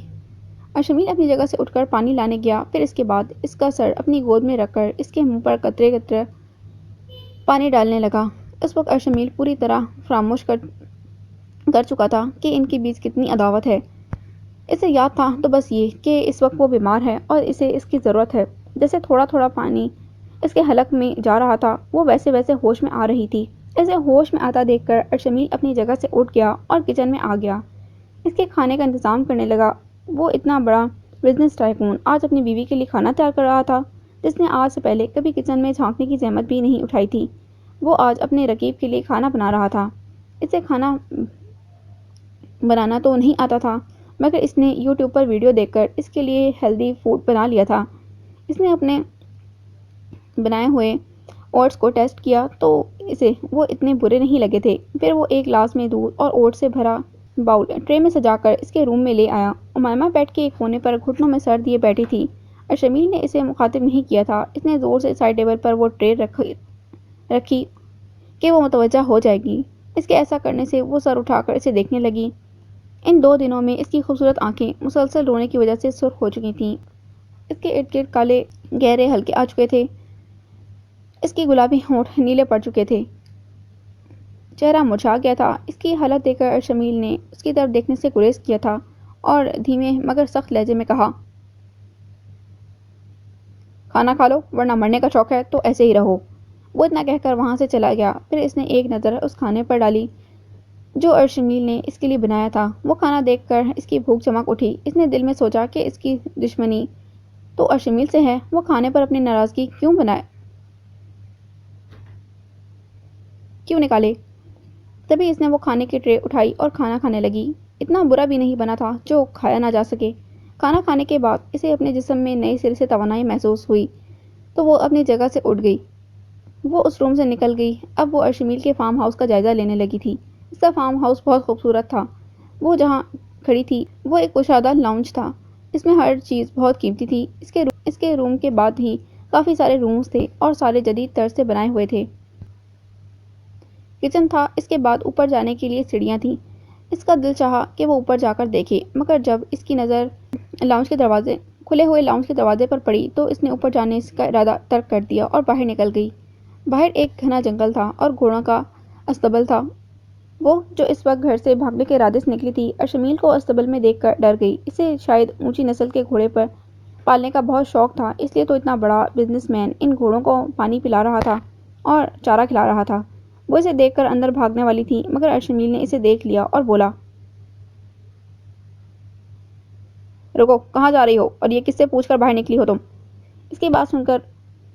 ارشمیل اپنی جگہ سے اٹھ کر پانی لانے گیا، پھر اس کے بعد اس کا سر اپنی گود میں رکھ کر اس کے منہ پر قطرے قطرے پانی ڈالنے لگا۔ اس وقت ارشمیل پوری طرح فراموش کر چکا تھا کہ ان کے بیچ کتنی عداوت ہے۔ اسے یاد تھا تو بس یہ کہ اس وقت وہ بیمار ہے اور اسے اس کی ضرورت ہے۔ جیسے تھوڑا تھوڑا پانی اس کے حلق میں جا رہا تھا، وہ ویسے ویسے ہوش میں آ رہی تھی۔ اسے ہوش میں آتا دیکھ کر ارشمیل اپنی جگہ سے اٹھ گیا اور کچن میں آ گیا۔ اس کے کھانے کا انتظام کرنے لگا۔ وہ اتنا بڑا بزنس ٹائکون آج اپنی بیوی کے لیے کھانا تیار کر رہا تھا، جس نے آج سے پہلے کبھی کچن میں جھانکنے کی زحمت بھی نہیں اٹھائی تھی۔ وہ آج اپنے رقیب کے لیے کھانا بنا رہا تھا۔ اسے کھانا بنانا تو نہیں آتا تھا، مگر اس نے یوٹیوب پر ویڈیو دیکھ کر اس کے لیے ہیلدی فوڈ بنا لیا تھا۔ اس نے اپنے بنائے ہوئے اوٹس کو ٹیسٹ کیا تو اسے وہ اتنے برے نہیں لگے تھے۔ پھر وہ ایک گلاس میں دودھ اور اوٹس سے بھرا باؤل ٹرے میں سجا کر اس کے روم میں لے آیا۔ امیمہ بیڈ کے ایک کونے پر گھٹنوں میں سر دیے بیٹھی تھی۔ ارشمیل نے اسے مخاطب نہیں کیا تھا۔ اس نے زور سے سائڈ ٹیبل پر وہ ٹرے رکھی کہ وہ متوجہ ہو جائے گی۔ اس کے ایسا کرنے سے وہ سر اٹھا کر اسے دیکھنے لگی۔ ان 2 دنوں میں اس کی خوبصورت آنکھیں مسلسل رونے کی وجہ سے سرخ ہو چکی تھیں۔ اس کے ارد گرد کالے گہرے حلقے آ چکے تھے۔ اس کے گلابی ہونٹ نیلے پڑ چکے تھے۔ چہرہ مرجھا گیا تھا۔ اس کی حالت دیکھ کر ارشمیل نے اس کی طرف دیکھنے سے گریز کیا تھا اور دھیمے مگر سخت لہجے میں کہا، کھانا کھا لو، ورنہ مرنے کا شوق ہے تو ایسے ہی رہو۔ وہ اتنا کہہ کر وہاں سے چلا گیا۔ پھر اس نے ایک نظر اس کھانے پر ڈالی جو ارشمیل نے اس کے لیے بنایا تھا۔ وہ کھانا دیکھ کر اس کی بھوک چمک اٹھی۔ اس نے دل میں سوچا کہ اس کی دشمنی تو ارشمیل سے ہے، وہ کھانے پر اپنی ناراضگی کیوں نکالے۔ تبھی اس نے وہ کھانے کی ٹرے اٹھائی اور کھانا کھانے لگی۔ اتنا برا بھی نہیں بنا تھا جو کھایا نہ جا سکے۔ کھانا کھانے کے بعد اسے اپنے جسم میں نئے سرے سے توانائی محسوس ہوئی تو وہ اپنی جگہ سے اٹھ گئی۔ وہ اس روم سے نکل گئی۔ اب وہ ارشمیل کے فارم ہاؤس کا جائزہ لینے لگی تھی۔ اس کا فارم ہاؤس بہت خوبصورت تھا۔ وہ جہاں کھڑی تھی وہ ایک کشادہ لاؤنج تھا۔ اس میں ہر چیز بہت قیمتی تھی۔ اس کے روم کے بعد ہی کافی سارے رومز تھے اور سارے جدید طرز سے بنائے ہوئے تھے۔ کچن تھا، اس کے بعد اوپر جانے کے لیے سیڑھیاں تھیں۔ اس کا دل چاہا کہ وہ اوپر جا کر دیکھے، مگر جب اس کی نظر کھلے ہوئے لاؤنج کے دروازے پر پڑی تو اس نے اوپر جانے کا ارادہ ترک کر دیا اور باہر نکل گئی۔ باہر ایک گھنا جنگل تھا اور گھوڑوں کا استبل تھا۔ وہ جو اس وقت گھر سے بھاگنے کے ارادے سے نکلی تھی، ارشمیل کو استبل میں دیکھ کر ڈر گئی۔ اسے شاید اونچی نسل کے گھوڑے پر پالنے کا بہت شوق تھا، اس لیے تو اتنا بڑا بزنس مین ان گھوڑوں کو پانی پلا رہا تھا اور چارہ کھلا رہا تھا۔ وہ اسے دیکھ کر اندر بھاگنے والی تھی، مگر ارشمیل نے اسے دیکھ لیا اور بولا، رکو، کہاں جا رہی ہو اور یہ کس سے پوچھ کر باہر نکلی ہو تم؟ اس کی بات سن کر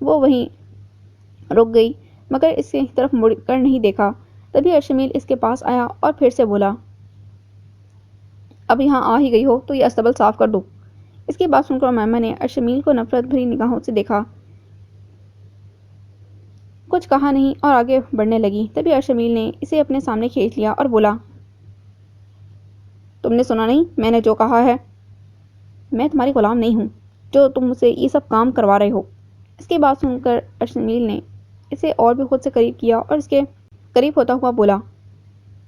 وہ وہیں رک گئی، مگر اس کی طرف مڑ کر نہیں دیکھا۔ تبھی ارشمیل اس کے پاس آیا اور پھر سے بولا، اب یہاں آ ہی گئی ہو تو یہ استبل صاف کر دو۔ اس کی بات سن کر امیمہ نے ارشمیل کو نفرت بھری نگاہوں سے دیکھا، کچھ کہا نہیں اور آگے بڑھنے لگی۔ تبھی ارشمیل نے اسے اپنے سامنے کھینچ لیا اور بولا، تم نے سنا نہیں میں نے جو کہا ہے؟ میں تمہاری غلام نہیں ہوں جو تم مجھ سے یہ سب کام کروا رہے ہو۔ اس کی بات سن کر ارشمیل نے اسے اور بھی خود سے قریب کیا اور اس کے قریب ہوتا ہوا بولا،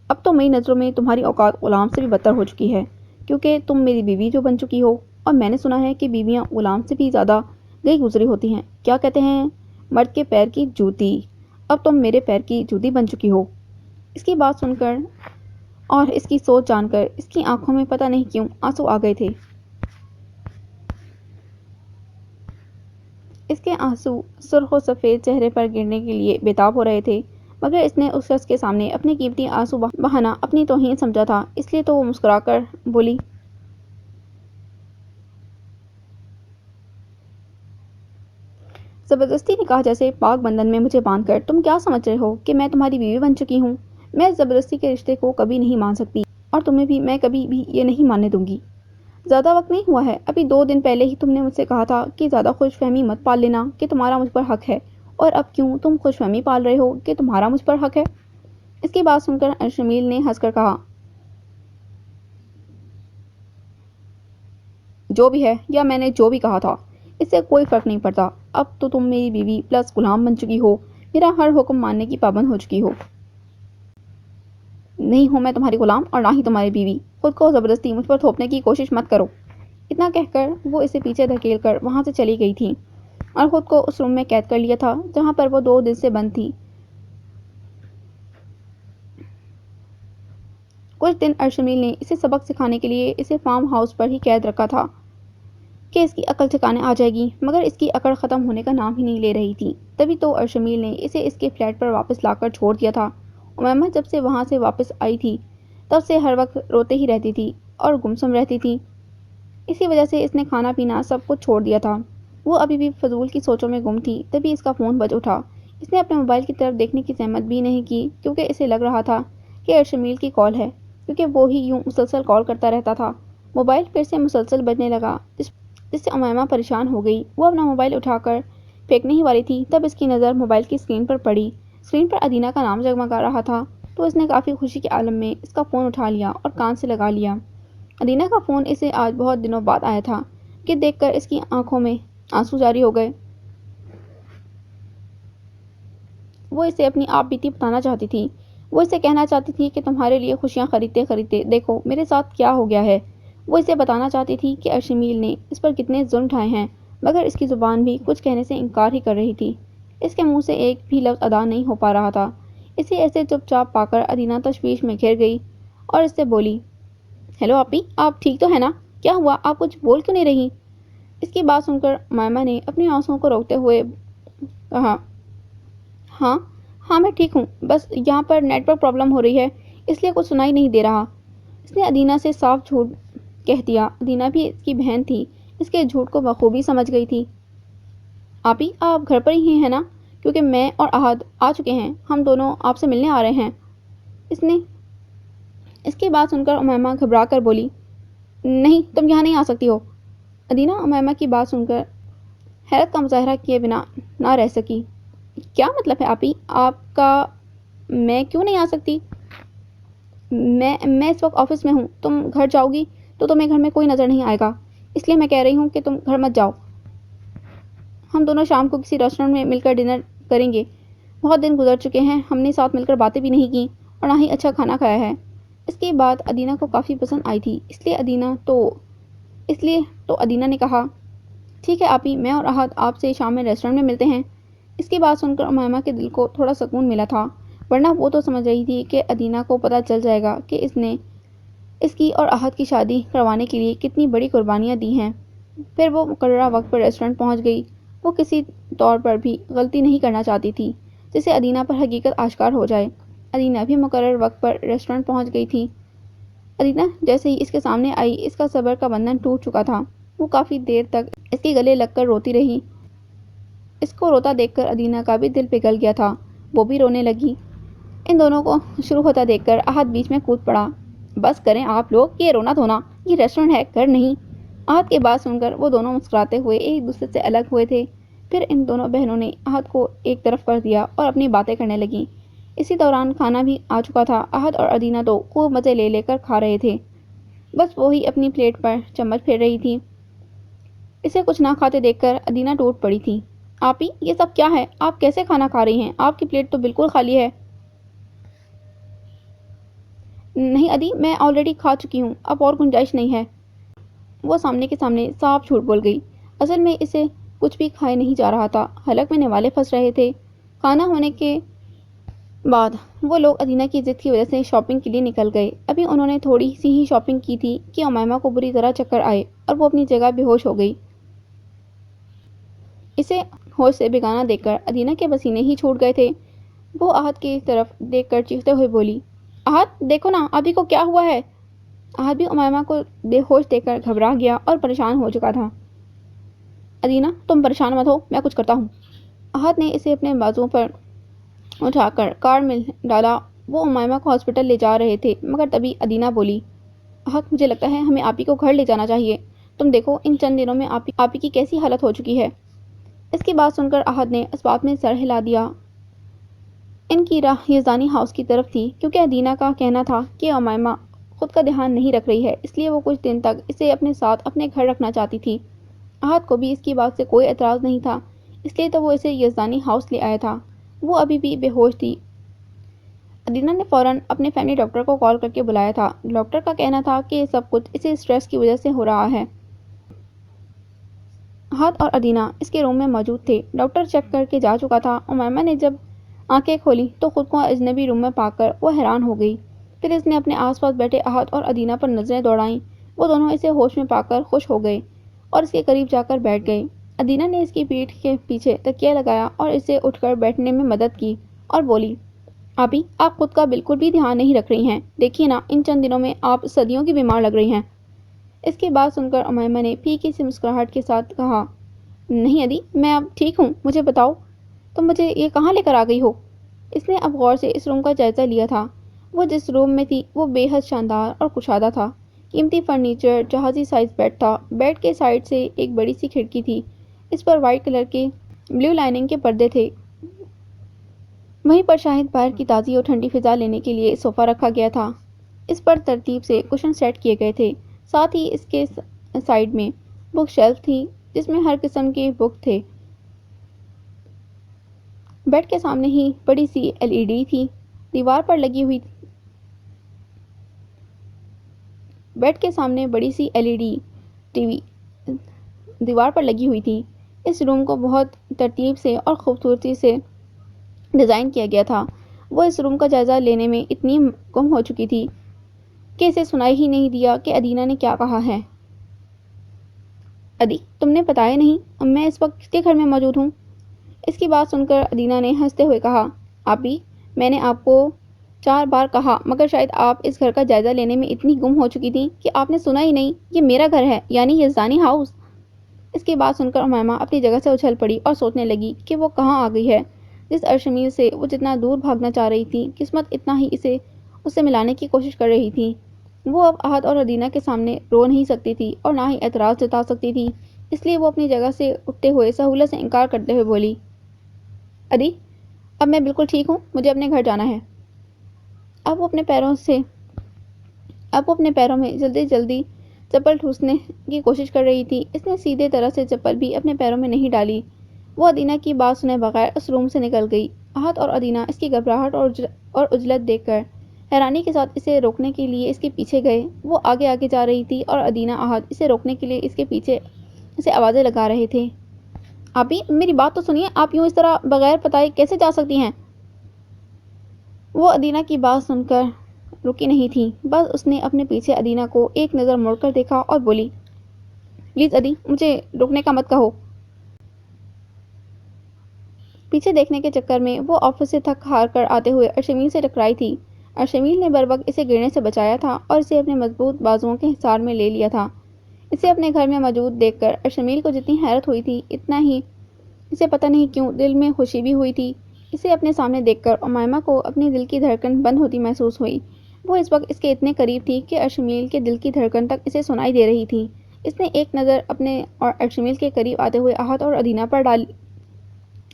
اب تو میری نظروں میں تمہاری اوقات غلام سے بھی بدتر ہو چکی ہے، کیونکہ تم میری بیوی جو بن چکی ہو، اور میں نے سنا ہے کہ بیویاں غلام سے بھی زیادہ گئی گزری ہوتی ہیں۔ کیا کہتے ہیں، مرد کے پیر کی جوتی، اب تم میرے پیر کی جوتی بن چکی ہو۔ اس کی بات سن کر اور اس کی سوچ جان کر اس کی آنکھوں میں پتہ نہیں کیوں آنسو آ گئے تھے۔ اس کے آنسو سرخ و سفید چہرے پر گرنے کے لیے بےتاب ہو رہے تھے، مگر اس نے اس شخص کے سامنے اپنے قیمتی آنسو بہانا اپنی توہین سمجھا تھا، اس لیے تو وہ مسکرا کر بولی، زبردستی نکاح جیسے پاک بندھن میں مجھے باندھ کر تم کیا سمجھ رہے ہو کہ میں تمہاری بیوی بن چکی ہوں؟ میں زبردستی کے رشتے کو کبھی نہیں مان سکتی اور تمہیں بھی میں کبھی بھی یہ نہیں ماننے دوں گی۔ زیادہ وقت نہیں ہوا ہے، ابھی 2 دن پہلے ہی تم نے مجھ سے کہا تھا کہ زیادہ خوش فہمی مت پال لینا کہ تمہارا مجھ پر حق ہے، اور اب کیوں تم خوش فہمی پال رہے ہو کہ تمہارا مجھ پر حق ہے؟ اس کی بات سن کر ارشمیل نے ہنس کر کہا، جو بھی ہے یا میں نے جو بھی کہا تھا اس سے کوئی فرق نہیں پڑتا، اب تو تم میری بیوی پلس غلام بن چکی ہو، میرا ہر حکم ماننے کی پابند ہو چکی ہو۔ نہیں ہوں میں تمہاری غلام اور نہ ہی تمہاری بیوی، خود کو زبردستی مجھ پر تھوپنے کی کوشش مت کرو۔ اتنا کہہ کر وہ اسے پیچھے دھکیل کر وہاں سے چلی گئی تھی اور خود کو اس روم میں قید کر لیا تھا جہاں پر وہ 2 دن سے بند تھی۔ کچھ دن ارشمیل نے اسے سبق سکھانے کے لیے اسے فارم ہاؤس پر ہی قید رکھا تھا کہ اس کی عقل ٹھکانے آ جائے گی، مگر اس کی عقل ختم ہونے کا نام ہی نہیں لے رہی تھی۔ تبھی تو ارشمیل نے اسے اس کے فلیٹ پر واپس لا کر چھوڑ دیا تھا۔ امیمہ جب سے وہاں سے واپس آئی تھی تب سے ہر وقت روتے ہی رہتی تھی اور گمسم رہتی تھی۔ اسی وجہ سے اس نے کھانا پینا سب کچھ چھوڑ دیا تھا۔ وہ ابھی بھی فضول کی سوچوں میں گم تھی، تبھی اس کا فون بج اٹھا۔ اس نے اپنے موبائل کی طرف دیکھنے کی زحمت بھی نہیں کی کیونکہ اسے لگ رہا تھا کہ ارشمیل کی کال ہے، کیونکہ وہ ہی یوں مسلسل کال کرتا رہتا تھا۔ موبائل پھر سے مسلسل بجنے لگا جس سے امیمہ پریشان ہو گئی۔ وہ اپنا موبائل اٹھا کر پھینکنے ہی والی تھی تب اس کی نظر موبائل کی اسکرین پر پڑی۔ اسکرین پر ادینہ کا نام جگمگا رہا تھا تو اس نے کافی خوشی کے عالم میں اس کا فون اٹھا لیا اور کان سے لگا لیا۔ ادینہ کا فون اسے آج بہت دنوں بعد آیا تھا کہ دیکھ کر اس کی آنکھوں میں آنسو جاری ہو گئے۔ وہ اسے اپنی آپ بیتی بتانا چاہتی تھی۔ وہ اسے کہنا چاہتی تھی کہ تمہارے لیے خوشیاں خریدتے خریدتے دیکھو میرے ساتھ کیا ہو گیا ہے۔ وہ اسے بتانا چاہتی تھی کہ ارشمیل نے اس پر کتنے ظلم ڈھائے ہیں، مگر اس کی زبان بھی کچھ کہنے سے انکار ہی کر رہی تھی۔ اس کے منہ سے ایک بھی لفظ ادا نہیں ہو پا رہا تھا۔ اسے ایسے چپ چاپ پا کر ادینہ تشویش میں گھر گئی اور اس سے بولی، ہیلو آپی، آپ ٹھیک تو ہے نا؟ کیا ہوا، آپ کچھ بول کیوں نہیں رہی؟ اس کی بات سن کر امیمہ نے اپنی آنسوؤں کو روکتے ہوئے کہا، ہاں میں ٹھیک ہوں، بس یہاں پر نیٹ ورک پرابلم ہو رہی ہے اس لیے کچھ سنائی نہیں دے رہا۔ اس نے ادینہ سے صاف جھوٹ کہہ دیا۔ ادینہ بھی اس کی بہن تھی، اس کے جھوٹ کو بخوبی سمجھ گئی تھی۔ آپی آپ گھر پر ہی ہیں نا؟ کیونکہ میں اور احد آ چکے ہیں، ہم دونوں آپ سے ملنے آ رہے ہیں۔ اس کی بات سن کر امیمہ گھبرا کر بولی، نہیں تم یہاں نہیں آ سکتی ہو۔ ادینہ امیمہ کی بات سن کر حیرت کا مظاہرہ کیے بنا نہ رہ سکی۔ کیا مطلب ہے آپی آپ کا، میں کیوں نہیں آ سکتی؟ میں اس وقت آفس میں ہوں، تم گھر جاؤ گی تو تمہیں گھر میں کوئی نظر نہیں آئے گا، اس لیے میں کہہ رہی ہوں کہ تم گھر مت جاؤ۔ ہم دونوں شام کو کسی ریسٹورینٹ میں مل کر ڈنر کریں گے۔ بہت دن گزر چکے ہیں، ہم نے ساتھ مل کر باتیں بھی نہیں کی اور نہ ہی اچھا کھانا کھایا ہے۔ اس کی بات ادینہ کو کافی پسند آئی تھی، اس لیے تو ادینہ نے کہا، ٹھیک ہے آپی، میں اور احد آپ سے شام میں ریسٹورینٹ میں ملتے ہیں۔ اس کی بات سن کر امیمہ کے دل کو تھوڑا سکون ملا تھا، ورنہ وہ تو سمجھ رہی تھی کہ ادینہ کو پتہ چل جائے گا کہ اس نے اس کی اور احد کی شادی کروانے کے لیے کتنی بڑی قربانیاں دی ہیں۔ پھر وہ مقررہ وقت پر ریسٹورینٹ پہنچ گئی۔ وہ کسی طور پر بھی غلطی نہیں کرنا چاہتی تھی جس سے ادینہ پر حقیقت آشکار ہو جائے۔ ادینہ بھی مقررہ وقت پر ریسٹورینٹ پہنچ گئی تھی۔ ادینہ جیسے ہی اس کے سامنے آئی اس کا صبر کا بندھن ٹوٹ چکا تھا۔ وہ کافی دیر تک اس کے گلے لگ کر روتی رہی۔ اس کو روتا دیکھ کر ادینہ کا بھی دل پگھل گیا تھا، وہ بھی رونے لگی۔ ان دونوں کو شروع ہوتا دیکھ کر احد بیچ میں کود پڑا، بس کریں آپ لوگ یہ رونا دھونا، یہ ریسٹورینٹ ہے گھر نہیں۔ احد کی بات سن کر وہ دونوں مسکراتے ہوئے ایک دوسرے سے الگ ہوئے تھے۔ پھر ان دونوں بہنوں نے احد کو ایک طرف کر دیا اور اپنی باتیں کرنے لگیں۔ اسی دوران کھانا بھی آ چکا تھا۔ احد اور ادینہ تو خوب مزے لے لے کر کھا رہے تھے، بس وہی اپنی پلیٹ پر چمچ پھیر رہی تھی۔ اسے کچھ نہ کھاتے دیکھ کر ادینہ ٹوٹ پڑی تھی، آپی یہ سب کیا ہے، آپ کیسے کھانا کھا رہی ہیں، آپ کی پلیٹ تو بالکل خالی ہے۔ نہیں ادی، میں آلریڈی کھا چکی ہوں، اب اور گنجائش نہیں ہے۔ وہ سامنے کے سامنے صاف جھوٹ بول گئی۔ اصل میں اسے کچھ بھی کھائے نہیں جا رہا تھا، حلق میں نوالے پھنس رہے تھے۔ کھانا ہونے کے بعد وہ لوگ ادینہ کی ضد کی وجہ سے شاپنگ کے لیے نکل گئے۔ ابھی انہوں نے تھوڑی سی ہی شاپنگ کی تھی کہ امیمہ کو بری طرح چکر آئے اور وہ اپنی جگہ بے ہوش ہو گئی۔ اسے ہوش سے بےگانہ دیکھ کر ادینہ کے پسینے ہی چھوٹ گئے تھے۔ وہ احد کی طرف دیکھ کر چیختے ہوئے بولی، احد دیکھو نا ابھی کو کیا ہوا ہے۔ احد بھی امیمہ کو بے ہوش دیکھ کر گھبرا گیا اور پریشان ہو چکا تھا۔ ادینہ تم پریشان مت ہو، میں کچھ کرتا ہوں۔ احد نے اسے اپنے بازو پر اٹھا کر کار میں ڈالا۔ وہ امیمہ کو ہاسپٹل لے جا رہے تھے مگر تبھی ادینہ بولی، احد مجھے لگتا ہے ہمیں آپی کو گھر لے جانا چاہیے، تم دیکھو ان چند دنوں میں آپی کی کیسی حالت ہو چکی ہے۔ اس کی بات سن کر احد نے اس بات میں سر ہلا دیا۔ ان کی راہ یزدانی ہاؤس کی طرف تھی، کیونکہ ادینہ کا کہنا تھا کہ امائمہ خود کا دھیان نہیں رکھ رہی ہے، اس لیے وہ کچھ دن تک اسے اپنے ساتھ اپنے گھر رکھنا چاہتی تھی۔ احد کو بھی اس کی بات سے کوئی اعتراض نہیں تھا، اس لیے تو وہ اسے یزدانی ہاؤس لے آیا تھا۔ وہ ابھی بھی بے ہوش تھی۔ ادینہ نے فوراً اپنے فیملی ڈاکٹر کو کال کر کے بلایا تھا۔ ڈاکٹر کا کہنا تھا کہ یہ سب کچھ اسے اسٹریس کی وجہ سے ہو رہا ہے۔ احد اور ادینہ اس کے روم میں موجود تھے۔ ڈاکٹر چیک کر کے جا چکا تھا۔ امائمہ نے جب آنکھیں کھولی تو خود کو اجنبی روم میں پا کر وہ حیران ہو گئی۔ پھر اس نے اپنے آس پاس بیٹھے احد اور ادینہ پر نظریں دوڑائیں۔ وہ دونوں اسے ہوش میں پا کر خوش ہو گئے اور اس کے قریب جا کر بیٹھ گئے۔ ادینہ نے اس کی پیٹھ کے پیچھے تکیہ لگایا اور اسے اٹھ کر بیٹھنے میں مدد کی اور بولی، آپی، آپ خود کا بالکل بھی دھیان نہیں رکھ رہی ہیں۔ دیکھیے نا، ان چند دنوں میں آپ صدیوں کی بیمار لگ رہی ہیں۔ اس کی بات سن کر امائمہ نے پھیکی سی مسکراہٹ کے ساتھ کہا، نہیں ادی، میں اب ٹھیک ہوں۔ مجھے بتاؤ، تم مجھے یہ کہاں لے کر آ گئی ہو؟ اس نے اب غور سے اس روم کا جائزہ لیا تھا۔ وہ جس روم میں تھی وہ بے حد شاندار اور کشادہ تھا۔ قیمتی فرنیچر، جہازی سائز بیڈ تھا۔ بیڈ کے سائڈ سے ایک بڑی سی کھڑکی تھی، اس پر وائٹ کلر کے بلیو لائننگ کے پردے تھے۔ وہیں پر شاہد باہر کی تازی اور ٹھنڈی فضا لینے کے لیے صوفہ رکھا گیا تھا۔ اس پر ترتیب سے کشن سیٹ کیے گئے تھے۔ ساتھ ہی اس کے سائڈ میں بک شیلف تھی جس میں ہر قسم کے بک تھے۔ بیڈ کے سامنے ہی بڑی سی LED تھی دیوار پر لگی ہوئی تھی۔ بیڈ کے سامنے بڑی سی LED ٹی وی دیوار پر لگی ہوئی تھی۔ اس روم کو بہت ترتیب سے اور خوبصورتی سے ڈیزائن کیا گیا تھا۔ وہ اس روم کا جائزہ لینے میں اتنی گم ہو چکی تھی کہ اسے سنائی ہی نہیں دیا کہ ادینہ نے کیا کہا ہے۔ ادی، تم نے بتایا نہیں میں اس وقت کس کے گھر میں موجود ہوں؟ اس کی بات سن کر ادینہ نے ہنستے ہوئے کہا، آپی، میں نے آپ کو 4 بار کہا، مگر شاید آپ اس گھر کا جائزہ لینے میں اتنی گم ہو چکی تھی کہ آپ نے سنا ہی نہیں۔ یہ میرا گھر ہے، یعنی یزدانی ہاؤس۔ اس کی بات سن کر امائمہ اپنی جگہ سے اچھل پڑی اور سوچنے لگی کہ وہ کہاں آ گئی ہے۔ جس ارشمیل سے وہ جتنا دور بھاگنا چاہ رہی تھی، قسمت اتنا ہی اس سے ملانے کی کوشش کر رہی تھی۔ وہ اب احد اور ادینہ کے سامنے رو نہیں سکتی تھی اور نہ ہی اعتراض جتا سکتی تھی، اس لیے وہ اپنی جگہ سے اٹھتے ہوئے سہولت سے انکار کرتے ہوئے بولی، ادی، اب میں بالکل ٹھیک ہوں، مجھے اپنے گھر جانا ہے۔ اب وہ اپنے پیروں میں جلدی جلدی چپل ٹھوسنے کی کوشش کر رہی تھی۔ اس نے سیدھے طرح سے چپل بھی اپنے پیروں میں نہیں ڈالی۔ وہ ادینہ کی بات سنے بغیر اس روم سے نکل گئی۔ احد اور ادینہ اس کی گھبراہٹ اور عجلت دیکھ کر حیرانی کے ساتھ اسے روکنے کے لیے اس کے پیچھے گئے۔ وہ آگے آگے جا رہی تھی اور ادینہ احد اسے روکنے کے لیے اس کے پیچھے اسے آوازیں لگا رہے تھے۔ آپی، میری بات تو سنیے، آپ یوں اس طرح بغیر بتائے کیسے جا سکتی ہیں؟ وہ ادینہ کی بات سن کر رکی نہیں تھی، بس اس نے اپنے پیچھے ادینہ کو ایک نظر موڑ کر دیکھا اور بولی، پلیز ادی، مجھے روکنے کا مت کہو۔ پیچھے دیکھنے کے چکر میں وہ آفس سے تھک ہار کر آتے ہوئے ارشمیل سے ٹکرائی تھی۔ ارشمیل نے بروقت اسے گرنے سے بچایا تھا اور اسے اپنے مضبوط بازوؤں کے حصار میں لے لیا تھا۔ اسے اپنے گھر میں موجود دیکھ کر ارشمیل کو جتنی حیرت ہوئی تھی، اتنا ہی اسے پتہ نہیں کیوں دل میں خوشی بھی ہوئی تھی۔ اسے اپنے سامنے دیکھ کر امائمہ کو اپنی دل کی دھڑکن بند ہوتی محسوس ہوئی۔ وہ اس وقت اس کے اتنے قریب تھی کہ ارشمیل کے دل کی دھڑکن تک اسے سنائی دے رہی تھی۔ اس نے ایک نظر اپنے اور ارشمیل کے قریب آتے ہوئے احد اور ادینہ پر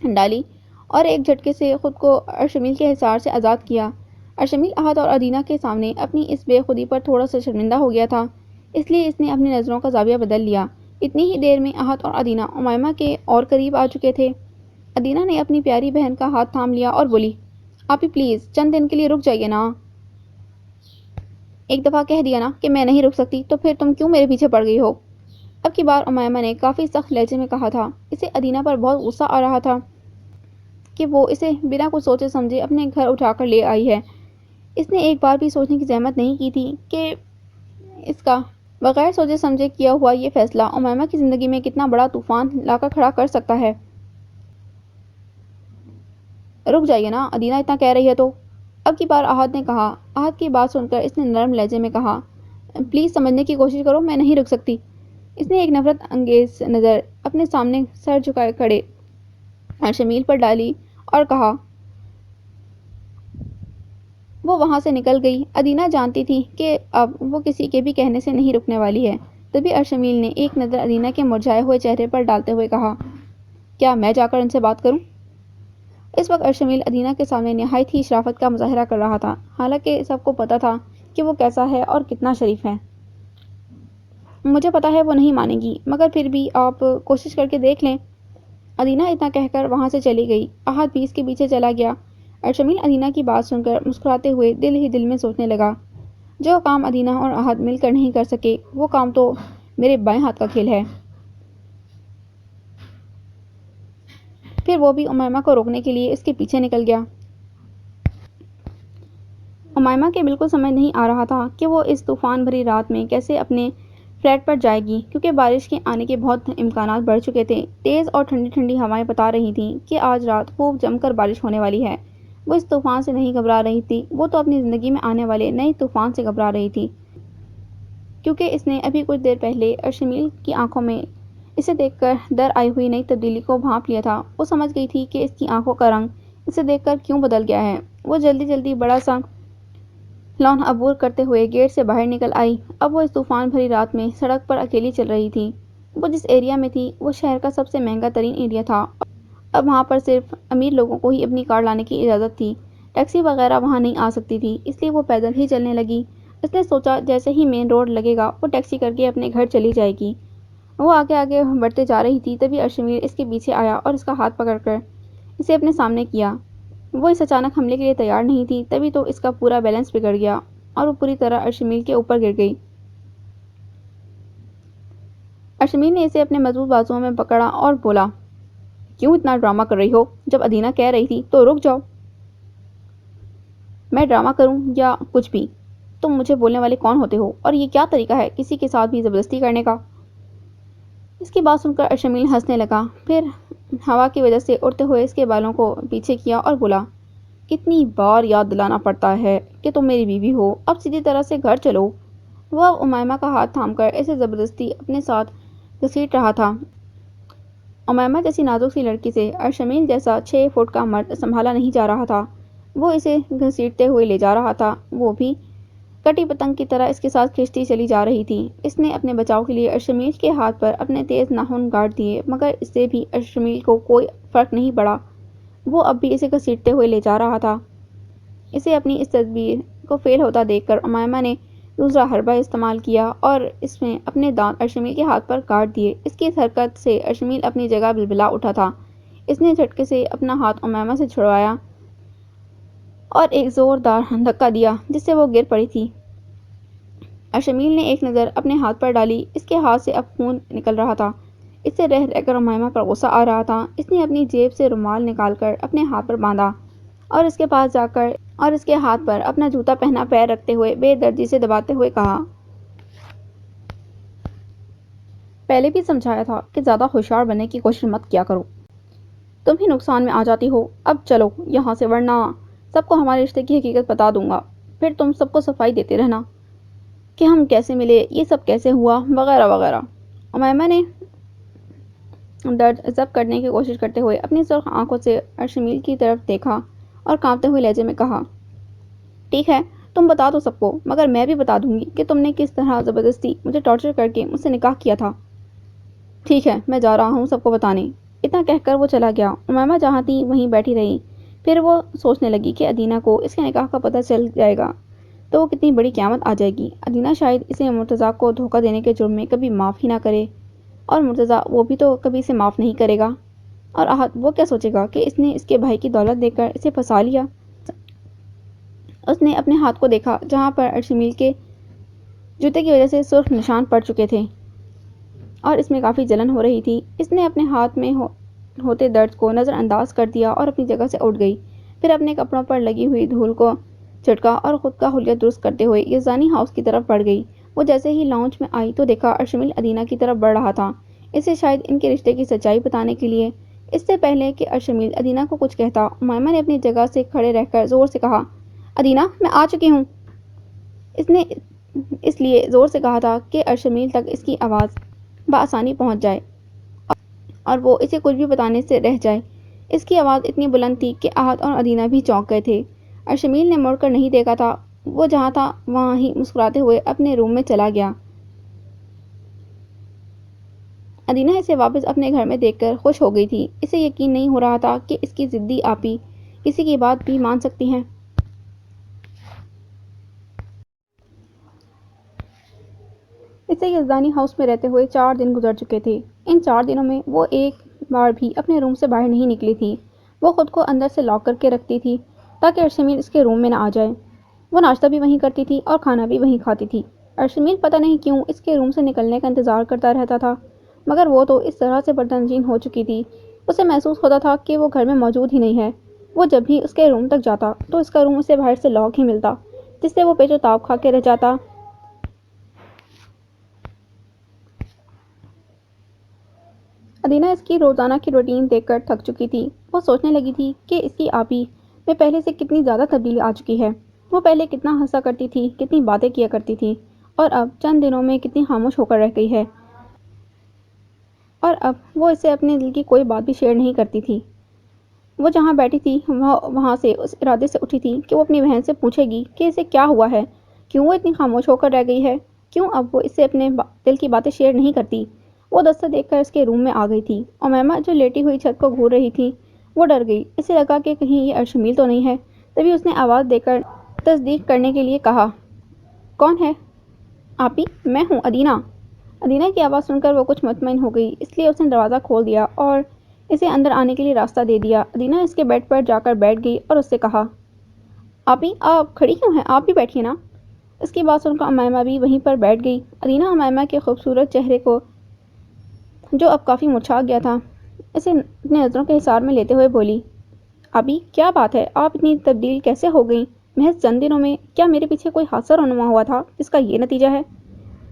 ڈالی اور ایک جھٹکے سے خود کو ارشمیل کے حصار سے آزاد کیا۔ ارشمیل احد اور ادینہ کے سامنے اپنی اس بے خودی پر تھوڑا سا شرمندہ ہو گیا تھا، اس لیے اس نے اپنی نظروں کا زاویہ بدل لیا۔ اتنی ہی دیر میں احد اور ادینہ امائمہ کے اور قریب آ چکے تھے۔ ادینہ نے اپنی پیاری بہن کا ہاتھ تھام لیا اور بولی، آپی پلیز چند دن کے لیے رک جائیے نا۔ ایک دفعہ کہہ دیا نا کہ میں نہیں رک سکتی، تو پھر تم کیوں میرے پیچھے پڑ گئی ہو؟ اب کی بار امائمہ نے کافی سخت لہجے میں کہا تھا۔ اسے ادینہ پر بہت غصہ آ رہا تھا کہ وہ اسے بنا کچھ سوچے سمجھے اپنے گھر اٹھا کر لے آئی ہے۔ اس نے ایک بار بھی سوچنے کی زحمت نہیں کی تھی کہ اس کا بغیر سوچے سمجھے کیا ہوا یہ فیصلہ امائمہ کی زندگی میں کتنا بڑا طوفان لا کر کھڑا کر سکتا ہے۔ رک جائیے نا، ادینہ اتنا کہہ رہی ہے تو۔ اب کی بار احد نے کہا۔ احد کی بات سن کر اس نے نرم لہجے میں کہا، پلیز سمجھنے کی کوشش کرو، میں نہیں رک سکتی۔ اس نے ایک نفرت انگیز نظر اپنے سامنے سر جھکائے کھڑے ارشمیل پر ڈالی اور کہا، وہ وہاں سے نکل گئی۔ ادینہ جانتی تھی کہ اب وہ کسی کے بھی کہنے سے نہیں رکنے والی ہے۔ تبھی ارشمیل نے ایک نظر ادینہ کے مرجھائے ہوئے چہرے پر ڈالتے ہوئے کہا، کیا میں جا کر ان سے بات کروں؟ اس وقت ارشمیل ادینہ کے سامنے نہایت ہی شرافت کا مظاہرہ کر رہا تھا، حالانکہ سب کو پتا تھا کہ وہ کیسا ہے اور کتنا شریف ہے۔ مجھے پتا ہے وہ نہیں مانے گی، مگر پھر بھی آپ کوشش کر کے دیکھ لیں۔ ادینہ اتنا کہہ کر وہاں سے چلی گئی۔ احد بھی اس کے پیچھے چلا گیا۔ ارشمیل ادینہ کی بات سن کر مسکراتے ہوئے دل ہی دل میں سوچنے لگا، جو کام ادینہ اور احد مل کر نہیں کر سکے، وہ کام تو میرے بائیں ہاتھ کا کھیل ہے۔ پھر وہ بھی امیمہ کو روکنے کے لیے اس کے پیچھے نکل گیا۔ امیمہ کے بالکل سمجھ نہیں آ رہا تھا کہ وہ اس طوفان بھری رات میں کیسے اپنے فلیٹ پر جائے گی، کیونکہ بارش کے آنے کے بہت امکانات بڑھ چکے تھے۔ تیز اور ٹھنڈی ٹھنڈی ہوائیں بتا رہی تھیں کہ آج رات خوب جم کر بارش ہونے والی ہے۔ وہ اس طوفان سے نہیں گھبرا رہی تھی، وہ تو اپنی زندگی میں آنے والے نئے طوفان سے گھبرا رہی تھی، کیونکہ اس نے ابھی کچھ دیر پہلے ارشمیل کی آنکھوں میں اسے دیکھ کر در آئی ہوئی نئی تبدیلی کو بھانپ لیا تھا۔ وہ سمجھ گئی تھی کہ اس کی آنکھوں کا رنگ اسے دیکھ کر کیوں بدل گیا ہے۔ وہ جلدی جلدی بڑا سا لان عبور کرتے ہوئے گیٹ سے باہر نکل آئی۔ اب وہ اس طوفان بھری رات میں سڑک پر اکیلی چل رہی تھی۔ وہ جس ایریا میں تھی وہ شہر کا سب سے مہنگا ترین ایریا تھا۔ اب وہاں پر صرف امیر لوگوں کو ہی اپنی کار لانے کی اجازت تھی، ٹیکسی وغیرہ وہاں نہیں آ سکتی تھی، اس لیے وہ پیدل ہی چلنے لگی۔ اس نے سوچا جیسے ہی مین روڈ لگے گا وہ ٹیکسی کر کے اپنے گھر چلی جائے گی۔ وہ آگے آگے بڑھتے جا رہی تھی، تبھی ارشمیل اس کے پیچھے آیا اور اس کا ہاتھ پکڑ کر اسے اپنے سامنے کیا۔ وہ اس اچانک حملے کے لیے تیار نہیں تھی، تبھی تو اس کا پورا بیلنس بگڑ گیا اور وہ پوری طرح ارشمیل کے اوپر گر گئی۔ ارشمیل نے اسے اپنے مضبوط بازوؤں میں پکڑا اور بولا، کیوں اتنا ڈرامہ کر رہی ہو؟ جب ادینہ کہہ رہی تھی تو رک جاؤ۔ میں ڈرامہ کروں یا کچھ بھی، تم مجھے بولنے والے کون ہوتے ہو، اور یہ کیا طریقہ ہے کسی کے ساتھ بھی زبردستی کرنے کا؟ اس کی بات سن کر ارشمیل ہنسنے لگا، پھر ہوا کی وجہ سے اڑتے ہوئے اس کے بالوں کو پیچھے کیا اور بولا، کتنی بار یاد دلانا پڑتا ہے کہ تم میری بیوی ہو، اب سیدھی طرح سے گھر چلو۔ وہ اب امیمہ کا ہاتھ تھام کر اسے زبردستی اپنے ساتھ گھسیٹ رہا تھا۔ امیمہ جیسی نازک سی لڑکی سے ارشمیل جیسا 6 فٹ کا مرد سنبھالا نہیں جا رہا تھا۔ وہ اسے گھسیٹتے ہوئے لے جا رہا تھا، وہ بھی کٹی پتنگ کی طرح اس کے ساتھ کھینچتی چلی جا رہی تھی۔ اس نے اپنے بچاؤ کے لیے ارشمیل کے ہاتھ پر اپنے تیز ناخن گاڑ دیے، مگر اس سے بھی ارشمیل کو کوئی فرق نہیں پڑا۔ وہ اب بھی اسے گھسیٹتے ہوئے لے جا رہا تھا۔ اسے اپنی اس تدبیر کو فیل ہوتا دیکھ کر امیمہ نے دوسرا حربہ استعمال کیا اور اس میں اپنے دانت ارشمیل کے ہاتھ پر کاٹ دیے۔ اس کی اس حرکت سے ارشمیل اپنی جگہ بلبلا اٹھا تھا۔ اس نے جھٹکے سے اپنا ہاتھ امیمہ سے چھڑوایا اور ایک زوردار دھکا دیا جس سے وہ گر پڑی تھی۔ ارشمیل نے ایک نظر اپنے ہاتھ پر ڈالی، اس کے ہاتھ سے اب خون نکل رہا تھا۔ اس سے رہ رہ کر امیمہ پر غصہ آ رہا تھا۔ اس نے اپنی جیب سے رومال نکال کر اپنے ہاتھ پر باندھا اور اس کے پاس جا کر اور اس کے ہاتھ پر اپنا جوتا پہنا پیر رکھتے ہوئے بے دردی سے دباتے ہوئے کہا، پہلے بھی سمجھایا تھا کہ زیادہ ہوشیار بننے کی کوشش مت کیا کرو، تم ہی نقصان میں آ جاتی ہو۔ اب چلو یہاں سے، ورنہ سب کو ہمارے رشتے کی حقیقت بتا دوں گا، پھر تم سب کو صفائی دیتے رہنا کہ ہم کیسے ملے، یہ سب کیسے ہوا، وغیرہ وغیرہ۔ امیمہ نے درد ضبط کرنے کی کوشش کرتے ہوئے اپنی سرخ آنکھوں سے ارشمیل کی طرف دیکھا اور کانپتے ہوئے لہجے میں کہا، ٹھیک ہے تم بتا دو سب کو، مگر میں بھی بتا دوں گی کہ تم نے کس طرح زبردستی مجھے ٹارچر کر کے مجھ سے نکاح کیا تھا۔ ٹھیک ہے میں جا رہا ہوں سب کو بتانے۔ اتنا کہہ کر وہ چلا گیا۔ امیمہ جہاں تھی وہیں بیٹھی رہی۔ پھر وہ سوچنے لگی کہ ادینہ کو اس کے نکاح کا پتہ چل جائے گا تو وہ کتنی بڑی قیامت آ جائے گی۔ ادینہ شاید اسے مرتضیٰ کو دھوکہ دینے کے جرم میں کبھی معاف ہی نہ کرے، اور مرتضیٰ وہ بھی تو کبھی اسے معاف نہیں کرے گا۔ اور احد وہ کیا سوچے گا کہ اس نے اس کے بھائی کی دولت دے کر اسے پھنسا لیا۔ اس نے اپنے ہاتھ کو دیکھا جہاں پر ارشمیل کے جوتے کی وجہ سے سرخ نشان پڑ چکے تھے اور اس میں کافی جلن ہو رہی تھی۔ اس نے اپنے ہاتھ میں ہوتے درد کو نظر انداز کر دیا اور اپنی جگہ سے اٹھ گئی۔ پھر اپنے کپڑوں پر لگی ہوئی دھول کو جھٹکا اور خود کا حلیہ درست کرتے ہوئے یزدانی ہاؤس کی طرف بڑھ گئی۔ وہ جیسے ہی لاؤنج میں آئی تو دیکھا ارشمیل ادینہ کی طرف بڑھ رہا تھا، اسے شاید ان کے رشتے کی سچائی بتانے کے لیے۔ اس سے پہلے کہ ارشمیل ادینہ کو کچھ کہتا، امیمہ نے اپنی جگہ سے کھڑے رہ کر زور سے کہا، ادینہ میں آ چکی ہوں۔ اس نے اس لیے زور سے کہا تھا کہ ارشمیل تک اس کی آواز بآسانی پہنچ جائے اور وہ اسے کچھ بھی بتانے سے رہ جائے۔ اس کی آواز اتنی بلند تھی کہ احد اور ادینہ بھی چونک گئے تھے۔ ارشمیل نے مڑ کر نہیں دیکھا تھا، وہ جہاں تھا وہاں ہی مسکراتے ہوئے اپنے روم میں چلا گیا۔ ادینہ اسے واپس اپنے گھر میں دیکھ کر خوش ہو گئی تھی۔ اسے یقین نہیں ہو رہا تھا کہ اس کی ضدی آپی کسی کی بات بھی مان سکتی ہیں۔ اسے یزدانی ہاؤس میں رہتے ہوئے 4 دن گزر چکے تھے۔ ان 4 دنوں میں وہ ایک بار بھی اپنے روم سے باہر نہیں نکلی تھی۔ وہ خود کو اندر سے لاک کر کے رکھتی تھی تاکہ ارشمیل اس کے روم میں نہ آ جائے۔ وہ ناشتہ بھی وہیں کرتی تھی اور کھانا بھی وہیں کھاتی تھی۔ ارشمیل پتہ نہیں کیوں اس کے روم سے نکلنے کا انتظار کرتا رہتا تھا، مگر وہ تو اس طرح سے پردنشین ہو چکی تھی، اسے محسوس ہوتا تھا کہ وہ گھر میں موجود ہی نہیں ہے۔ وہ جب بھی اس کے روم تک جاتا تو اس کا روم اسے باہر سے لاک ہی ملتا، جس سے وہ پیچ و تاب کھا کے رہ جاتا۔ ادینہ اس کی روزانہ کی روٹین دیکھ کر تھک چکی تھی۔ وہ سوچنے لگی تھی کہ اس کی آپی میں پہلے سے کتنی زیادہ تبدیلی آ چکی ہے۔ وہ پہلے کتنا ہنسا کرتی تھی، کتنی باتیں کیا کرتی تھی، اور اب چند دنوں میں کتنی خاموش ہو کر رہ گئی ہے۔ اور اب وہ اسے اپنے دل کی کوئی بات بھی شیئر نہیں کرتی تھی۔ وہ جہاں بیٹھی تھی وہاں سے اس ارادے سے اٹھی تھی کہ وہ اپنی بہن سے پوچھے گی کہ اسے کیا ہوا ہے، کیوں وہ اتنی خاموش ہو کر رہ گئی ہے، کیوں اب وہ اس سے اپنے دل کی باتیں شیئر نہیں کرتی۔ وہ دستہ دیکھ کر اس کے روم میں آ گئی تھی۔ امیمہ جو لیٹی ہوئی چھت کو گھور رہی تھی وہ ڈر گئی۔ اسے لگا کہ کہیں یہ ارشمیل تو نہیں ہے۔ تبھی اس نے آواز دے کر تصدیق کرنے کے لیے کہا، کون ہے؟ آپی، میں ہوں، ادینہ۔ ادینہ کی آواز سن کر وہ کچھ مطمئن ہو گئی، اس لیے اس نے دروازہ کھول دیا اور اسے اندر آنے کے لیے راستہ دے دیا۔ ادینہ اس کے بیڈ پر جا کر بیٹھ گئی اور اس سے کہا، آپی آپ کھڑی کیوں ہیں، آپ بھی بیٹھیے نا۔ اس کی بات سن کر امیمہ بھی وہیں پر بیٹھ گئی۔ ادینہ امیمہ کے خوبصورت چہرے کو، جو اب کافی مرجھا گیا تھا، اسے اپنے نظروں کے حصار میں لیتے ہوئے بولی، آپی کیا بات ہے، آپ اتنی تبدیل کیسے ہو گئیں محض چند دنوں میں؟ کیا میرے پیچھے کوئی حادثہ رونما ہوا تھا جس کا یہ نتیجہ ہے؟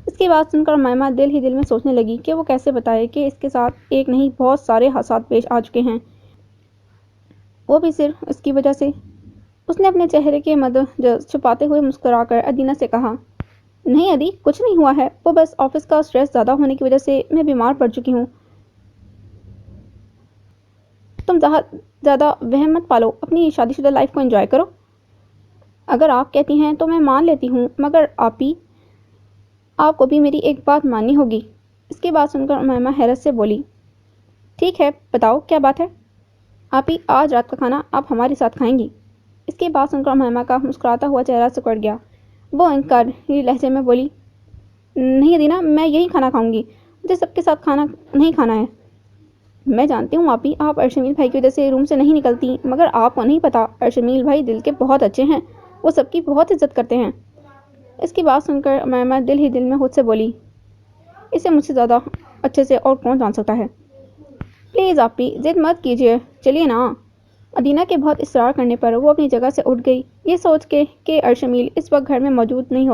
اس کی بات سن کر امیمہ دل ہی دل میں سوچنے لگی کہ وہ کیسے بتائے کہ اس کے ساتھ ایک نہیں بہت سارے حادثات پیش آ چکے ہیں، وہ بھی صرف اس کی وجہ سے۔ اس نے اپنے چہرے کے مدجز چھپاتے ہوئے مسکرا کر ادینہ سے کہا، نہیں ادی، کچھ نہیں ہوا ہے، وہ بس آفس کا سٹریس زیادہ ہونے کی وجہ سے میں بیمار پڑ چکی ہوں۔ تم زیادہ وہم مت پالو، اپنی شادی شدہ لائف کو انجوائے کرو۔ اگر آپ کہتی ہیں تو میں مان لیتی ہوں، مگر آپی آپ کو بھی میری ایک بات ماننی ہوگی۔ اس کی بات سن کر امیمہ حیرت سے بولی، ٹھیک ہے بتاؤ کیا بات ہے؟ آپی آج رات کا کھانا آپ ہمارے ساتھ کھائیں گی۔ اس کی بات سن کر امیمہ کا مسکراتا ہوا چہرہ سکڑ گیا۔ وہ انکاری لہجے میں بولی، نہیں ادینہ، میں یہی کھانا کھاؤں گی، مجھے سب کے ساتھ کھانا نہیں کھانا ہے۔ میں جانتی ہوں آپی آپ ارشمیل بھائی کی وجہ سے روم سے نہیں نکلتی، مگر آپ کو نہیں پتا ارشمیل بھائی دل کے بہت اچھے ہیں، وہ سب کی بہت عزت کرتے ہیں۔ اس کی بات سن کر امیمہ دل ہی دل میں خود سے بولی، اسے مجھ سے زیادہ اچھے سے اور کون جان سکتا ہے؟ پلیز آپی ضد مت کیجیے، چلیے نا۔ ادینہ کے بہت اصرار کرنے پر وہ اپنی جگہ سے اٹھ گئی، یہ سوچ کے کہ ارشمیل اس وقت گھر میں موجود نہیں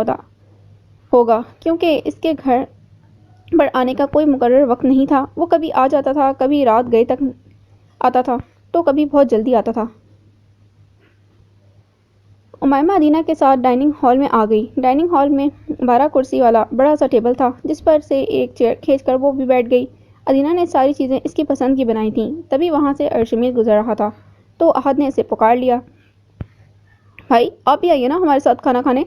ہوگا کیونکہ اس کے گھر پر آنے کا کوئی مقرر وقت نہیں تھا۔ وہ کبھی آ جاتا تھا، کبھی رات گئے تک آتا تھا تو کبھی بہت جلدی آتا تھا۔ امیمہ ادینہ کے ساتھ ڈائننگ ہال میں آ گئی۔ ڈائننگ ہال میں 12 کرسی والا بڑا سا ٹیبل تھا جس پر سے ایک چیئر کھینچ کر وہ بھی بیٹھ گئی۔ ادینہ نے ساری چیزیں اس کی پسند کی بنائی تھیں۔ تبھی وہاں سے ارشمیل گزر رہا تھا تو احد نے اسے پکار لیا، بھائی آپ بھی آئیے نا ہمارے ساتھ کھانا کھانے۔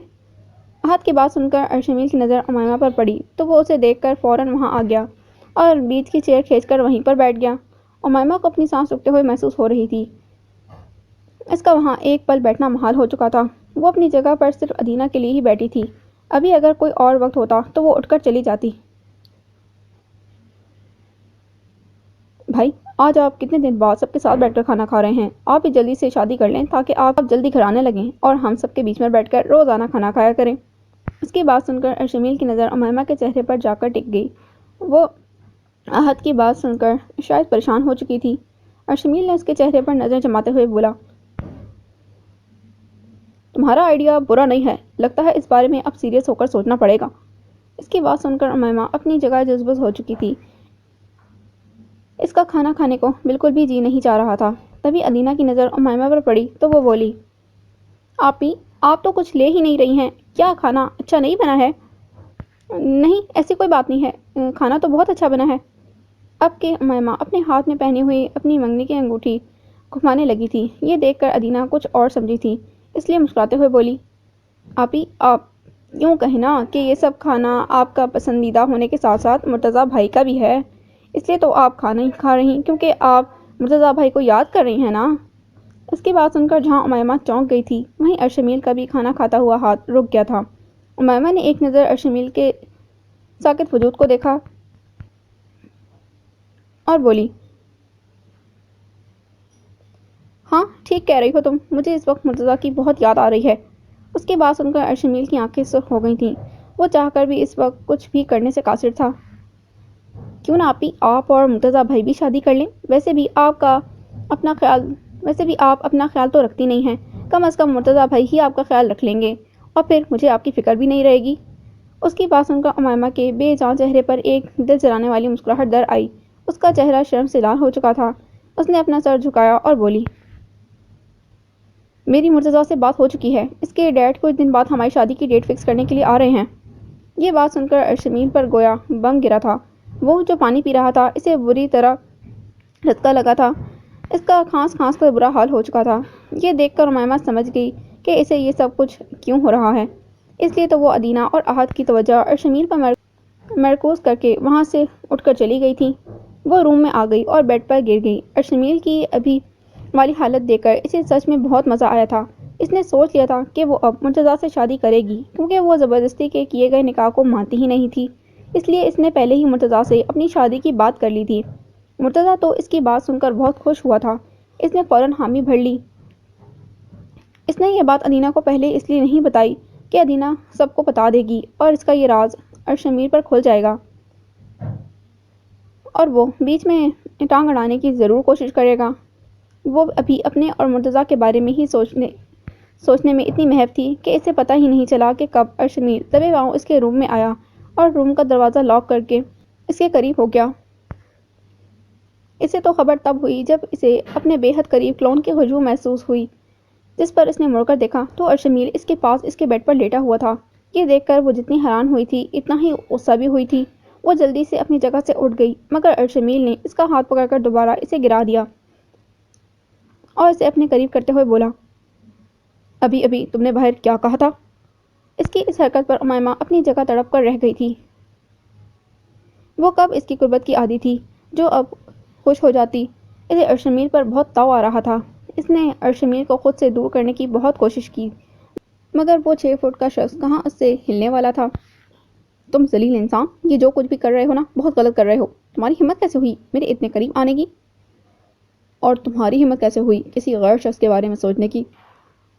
احد کی بات سن کر ارشمیل کی نظر امیمہ پر پڑی تو وہ اسے دیکھ کر فوراً وہاں آ گیا اور بیچ کی چیئر کھینچ کر وہیں پر بیٹھ گیا۔ امیمہ کو اپنی سانس رکتے ہوئے محسوس ہو رہی تھی، اس کا وہاں ایک پل بیٹھنا محال ہو چکا تھا۔ وہ اپنی جگہ پر صرف ادینہ کے لیے ہی بیٹھی تھی، ابھی اگر کوئی اور وقت ہوتا تو وہ اٹھ کر چلی جاتی۔ بھائی آج آپ کتنے دن بعد سب کے ساتھ بیٹھ کر کھانا کھا رہے ہیں، آپ بھی جلدی سے شادی کر لیں تاکہ آپ جلدی گھر آنے لگیں اور ہم سب کے بیچ میں بیٹھ کر روزانہ کھانا کھایا کریں۔ اس کی بات سن کر ارشمیل کی نظر امیمہ کے چہرے پر جا کر ٹک گئی۔ وہ احد کی بات سن کر شاید پریشان ہو چکی تھی۔ ارشمیل نے اس کے چہرے پر نظر جماتے ہوئے بولا، تمہارا آئیڈیا برا نہیں ہے، لگتا ہے اس بارے میں اب سیریس ہو کر سوچنا پڑے گا۔ اس کی بات سن کر امیمہ اپنی جگہ جذبز ہو چکی تھی، اس کا کھانا کھانے کو بالکل بھی جی نہیں چاہ رہا تھا۔ تبھی ادینہ کی نظر امیمہ پر پڑی تو وہ بولی، آپی آپ تو کچھ لے ہی نہیں رہی ہیں، کیا کھانا اچھا نہیں بنا ہے؟ نہیں ایسی کوئی بات نہیں ہے، کھانا تو بہت اچھا بنا ہے۔ اب کہ امیمہ اپنے ہاتھ میں پہنی ہوئی اپنی منگنی کی انگوٹھی گھمانے لگی تھی، یہ دیکھ کر ادینہ کچھ اور سمجھی تھی، اس لیے مسکراتے ہوئے بولی، آپی آپ یوں کہیں نا کہ یہ سب کھانا آپ کا پسندیدہ ہونے کے ساتھ ساتھ مرتضیٰ بھائی کا بھی ہے، اس لیے تو آپ کھانا ہی کھا رہی کیونکہ آپ مرتضیٰ بھائی کو یاد کر رہی ہیں نا؟ اس کی بات سن کر جہاں امیمہ چونک گئی تھی وہیں ارشمیل کا بھی کھانا کھاتا ہوا ہاتھ رک گیا تھا۔ امیمہ نے ایک نظر ارشمیل کے ساکت وجود کو دیکھا اور بولی، ہاں ٹھیک کہہ رہی ہو تم، مجھے اس وقت مرتضیٰ کی بہت یاد آ رہی ہے۔ اس کی بات سن کر ارشمیل کی آنکھیں سرخ ہو گئی تھیں۔ وہ چاہ کر بھی اس وقت کچھ بھی کرنے سے قاصر تھا۔ کیوں نہ آپ اور مرتضیٰ بھائی بھی شادی کر لیں؟ ویسے بھی آپ اپنا خیال تو رکھتی نہیں ہیں، کم از کم مرتضیٰ بھائی ہی آپ کا خیال رکھ لیں گے اور پھر مجھے آپ کی فکر بھی نہیں رہے گی۔ اس کی بات سن کر امیمہ کے بے جان چہرے پر ایک دل جلانے والی مسکراہٹ در آئی۔ اس کا چہرہ شرم سے لال ہو چکا تھا۔ اس نے اپنا سر جھکایا اور بولی، میری مرتضیٰ سے بات ہو چکی ہے، اس کے ڈیڈ کچھ دن بعد ہماری شادی کی ڈیٹ فکس کرنے کے لیے آ رہے ہیں۔ یہ بات سن کر ارشمیل پر گویا بم گرا تھا۔ وہ جو پانی پی رہا تھا اسے بری طرح رچکا لگا تھا۔ اس کا کھانس کر برا حال ہو چکا تھا۔ یہ دیکھ کر امیمہ سمجھ گئی کہ اسے یہ سب کچھ کیوں ہو رہا ہے۔ اس لیے تو وہ ادینہ اور احد کی توجہ ارشمیل پر مرکوز کر کے وہاں سے اٹھ کر چلی گئی تھی۔ وہ روم میں آ گئی اور بیڈ پر گر گئی۔ ارشمیل کی ابھی والی حالت دیکھ کر اسے سچ میں بہت مزہ آیا تھا۔ اس نے سوچ لیا تھا کہ وہ اب مرتضیٰ سے شادی کرے گی کیونکہ وہ زبردستی کے کیے گئے نکاح کو مانتی ہی نہیں تھی۔ اس لیے اس نے پہلے ہی مرتضیٰ سے اپنی شادی کی بات کر لی تھی۔ مرتضیٰ تو اس کی بات سن کر بہت خوش ہوا تھا۔ اس نے فوراً حامی بھر لی۔ اس نے یہ بات ادینہ کو پہلے اس لیے نہیں بتائی کہ ادینہ سب کو بتا دے گی اور اس کا یہ راز ارشمیل پر کھل جائے گا اور وہ بیچ میں ٹانگ اڑانے کی ضرور کوشش کرے گا۔ وہ ابھی اپنے اور مرتضیٰ کے بارے میں ہی سوچنے میں اتنی محو تھی کہ اسے پتہ ہی نہیں چلا کہ کب ارشمیل دبے پاؤں اس کے روم میں آیا اور روم کا دروازہ لاک کر کے اس کے قریب ہو گیا۔ اسے تو خبر تب ہوئی جب اسے اپنے بے حد قریب کلون کی خوشبو محسوس ہوئی۔ جس پر اس نے مڑ کر دیکھا تو ارشمیل اس کے پاس اس کے بیڈ پر لیٹا ہوا تھا۔ یہ دیکھ کر وہ جتنی حیران ہوئی تھی اتنا ہی غصہ بھی ہوئی تھی۔ وہ جلدی سے اپنی جگہ سے اٹھ گئی مگر ارشمیل نے اس کا ہاتھ پکڑ کر دوبارہ اسے گرا دیا اور اسے اپنے قریب کرتے ہوئے بولا، ابھی تم نے باہر کیا کہا تھا؟ اس کی اس حرکت پر امیمہ اپنی جگہ تڑپ کر رہ گئی تھی۔ وہ کب اس کی قربت کی عادی تھی جو اب خوش ہو جاتی۔ اسے ارشمیل پر بہت تاؤ آ رہا تھا۔ اس نے ارشمیل کو خود سے دور کرنے کی بہت کوشش کی مگر وہ 6 فٹ کا شخص کہاں اس سے ہلنے والا تھا۔ تم ذلیل انسان، یہ جو کچھ بھی کر رہے ہو نا بہت غلط کر رہے ہو۔ تمہاری ہمت کیسے ہوئی میرے اتنے قریب آنے کی؟ اور تمہاری ہمت کیسے ہوئی کسی غیر شخص کے بارے میں سوچنے کی؟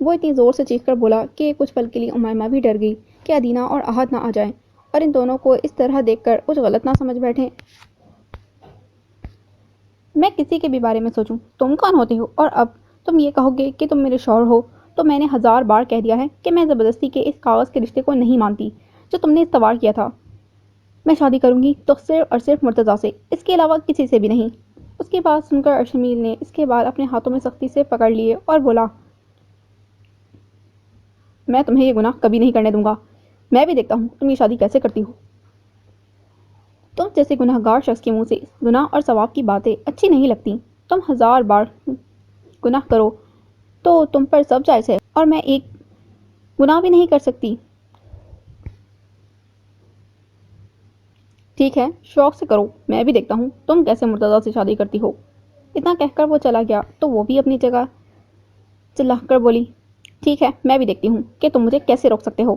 وہ اتنی زور سے چیخ کر بولا کہ کچھ پل کے لیے امیمہ بھی ڈر گئی کہ ادینہ اور احد نہ آ جائیں اور ان دونوں کو اس طرح دیکھ کر کچھ غلط نہ سمجھ بیٹھیں۔ میں کسی کے بھی بارے میں سوچوں؟ تم کون ہوتے ہو؟ اور اب تم یہ کہو گے کہ تم میرے شوہر ہو تو میں نے 1000 بار کہہ دیا ہے کہ میں زبردستی کے اس کاغذ کے رشتے کو نہیں مانتی جو تم نے استوار کیا تھا۔ میں شادی کروں گی تو صرف اور صرف مرتضیٰ سے، اس کے علاوہ کسی سے بھی نہیں۔ اس کی بات سن کر ارشمیل نے اس کے بعد اپنے ہاتھوں میں سختی سے پکڑ لیے اور بولا، میں تمہیں یہ گناہ کبھی نہیں کرنے دوں گا۔ میں بھی دیکھتا ہوں تم یہ شادی کیسے کرتی ہو۔ تم جیسے گناہ گار شخص کے منہ سے گناہ اور ثواب کی باتیں اچھی نہیں لگتی۔ تم 1000 بار گناہ کرو تو تم پر سب جائز ہے اور میں ایک گناہ بھی نہیں کر سکتی۔ ٹھیک ہے شوق سے کرو، میں بھی دیکھتا ہوں تم کیسے مرتضیٰ سے شادی کرتی ہو۔ اتنا کہہ کر وہ چلا گیا تو وہ بھی اپنی جگہ چلا کر بولی، ٹھیک ہے میں بھی دیکھتی ہوں کہ تم مجھے کیسے روک سکتے ہو۔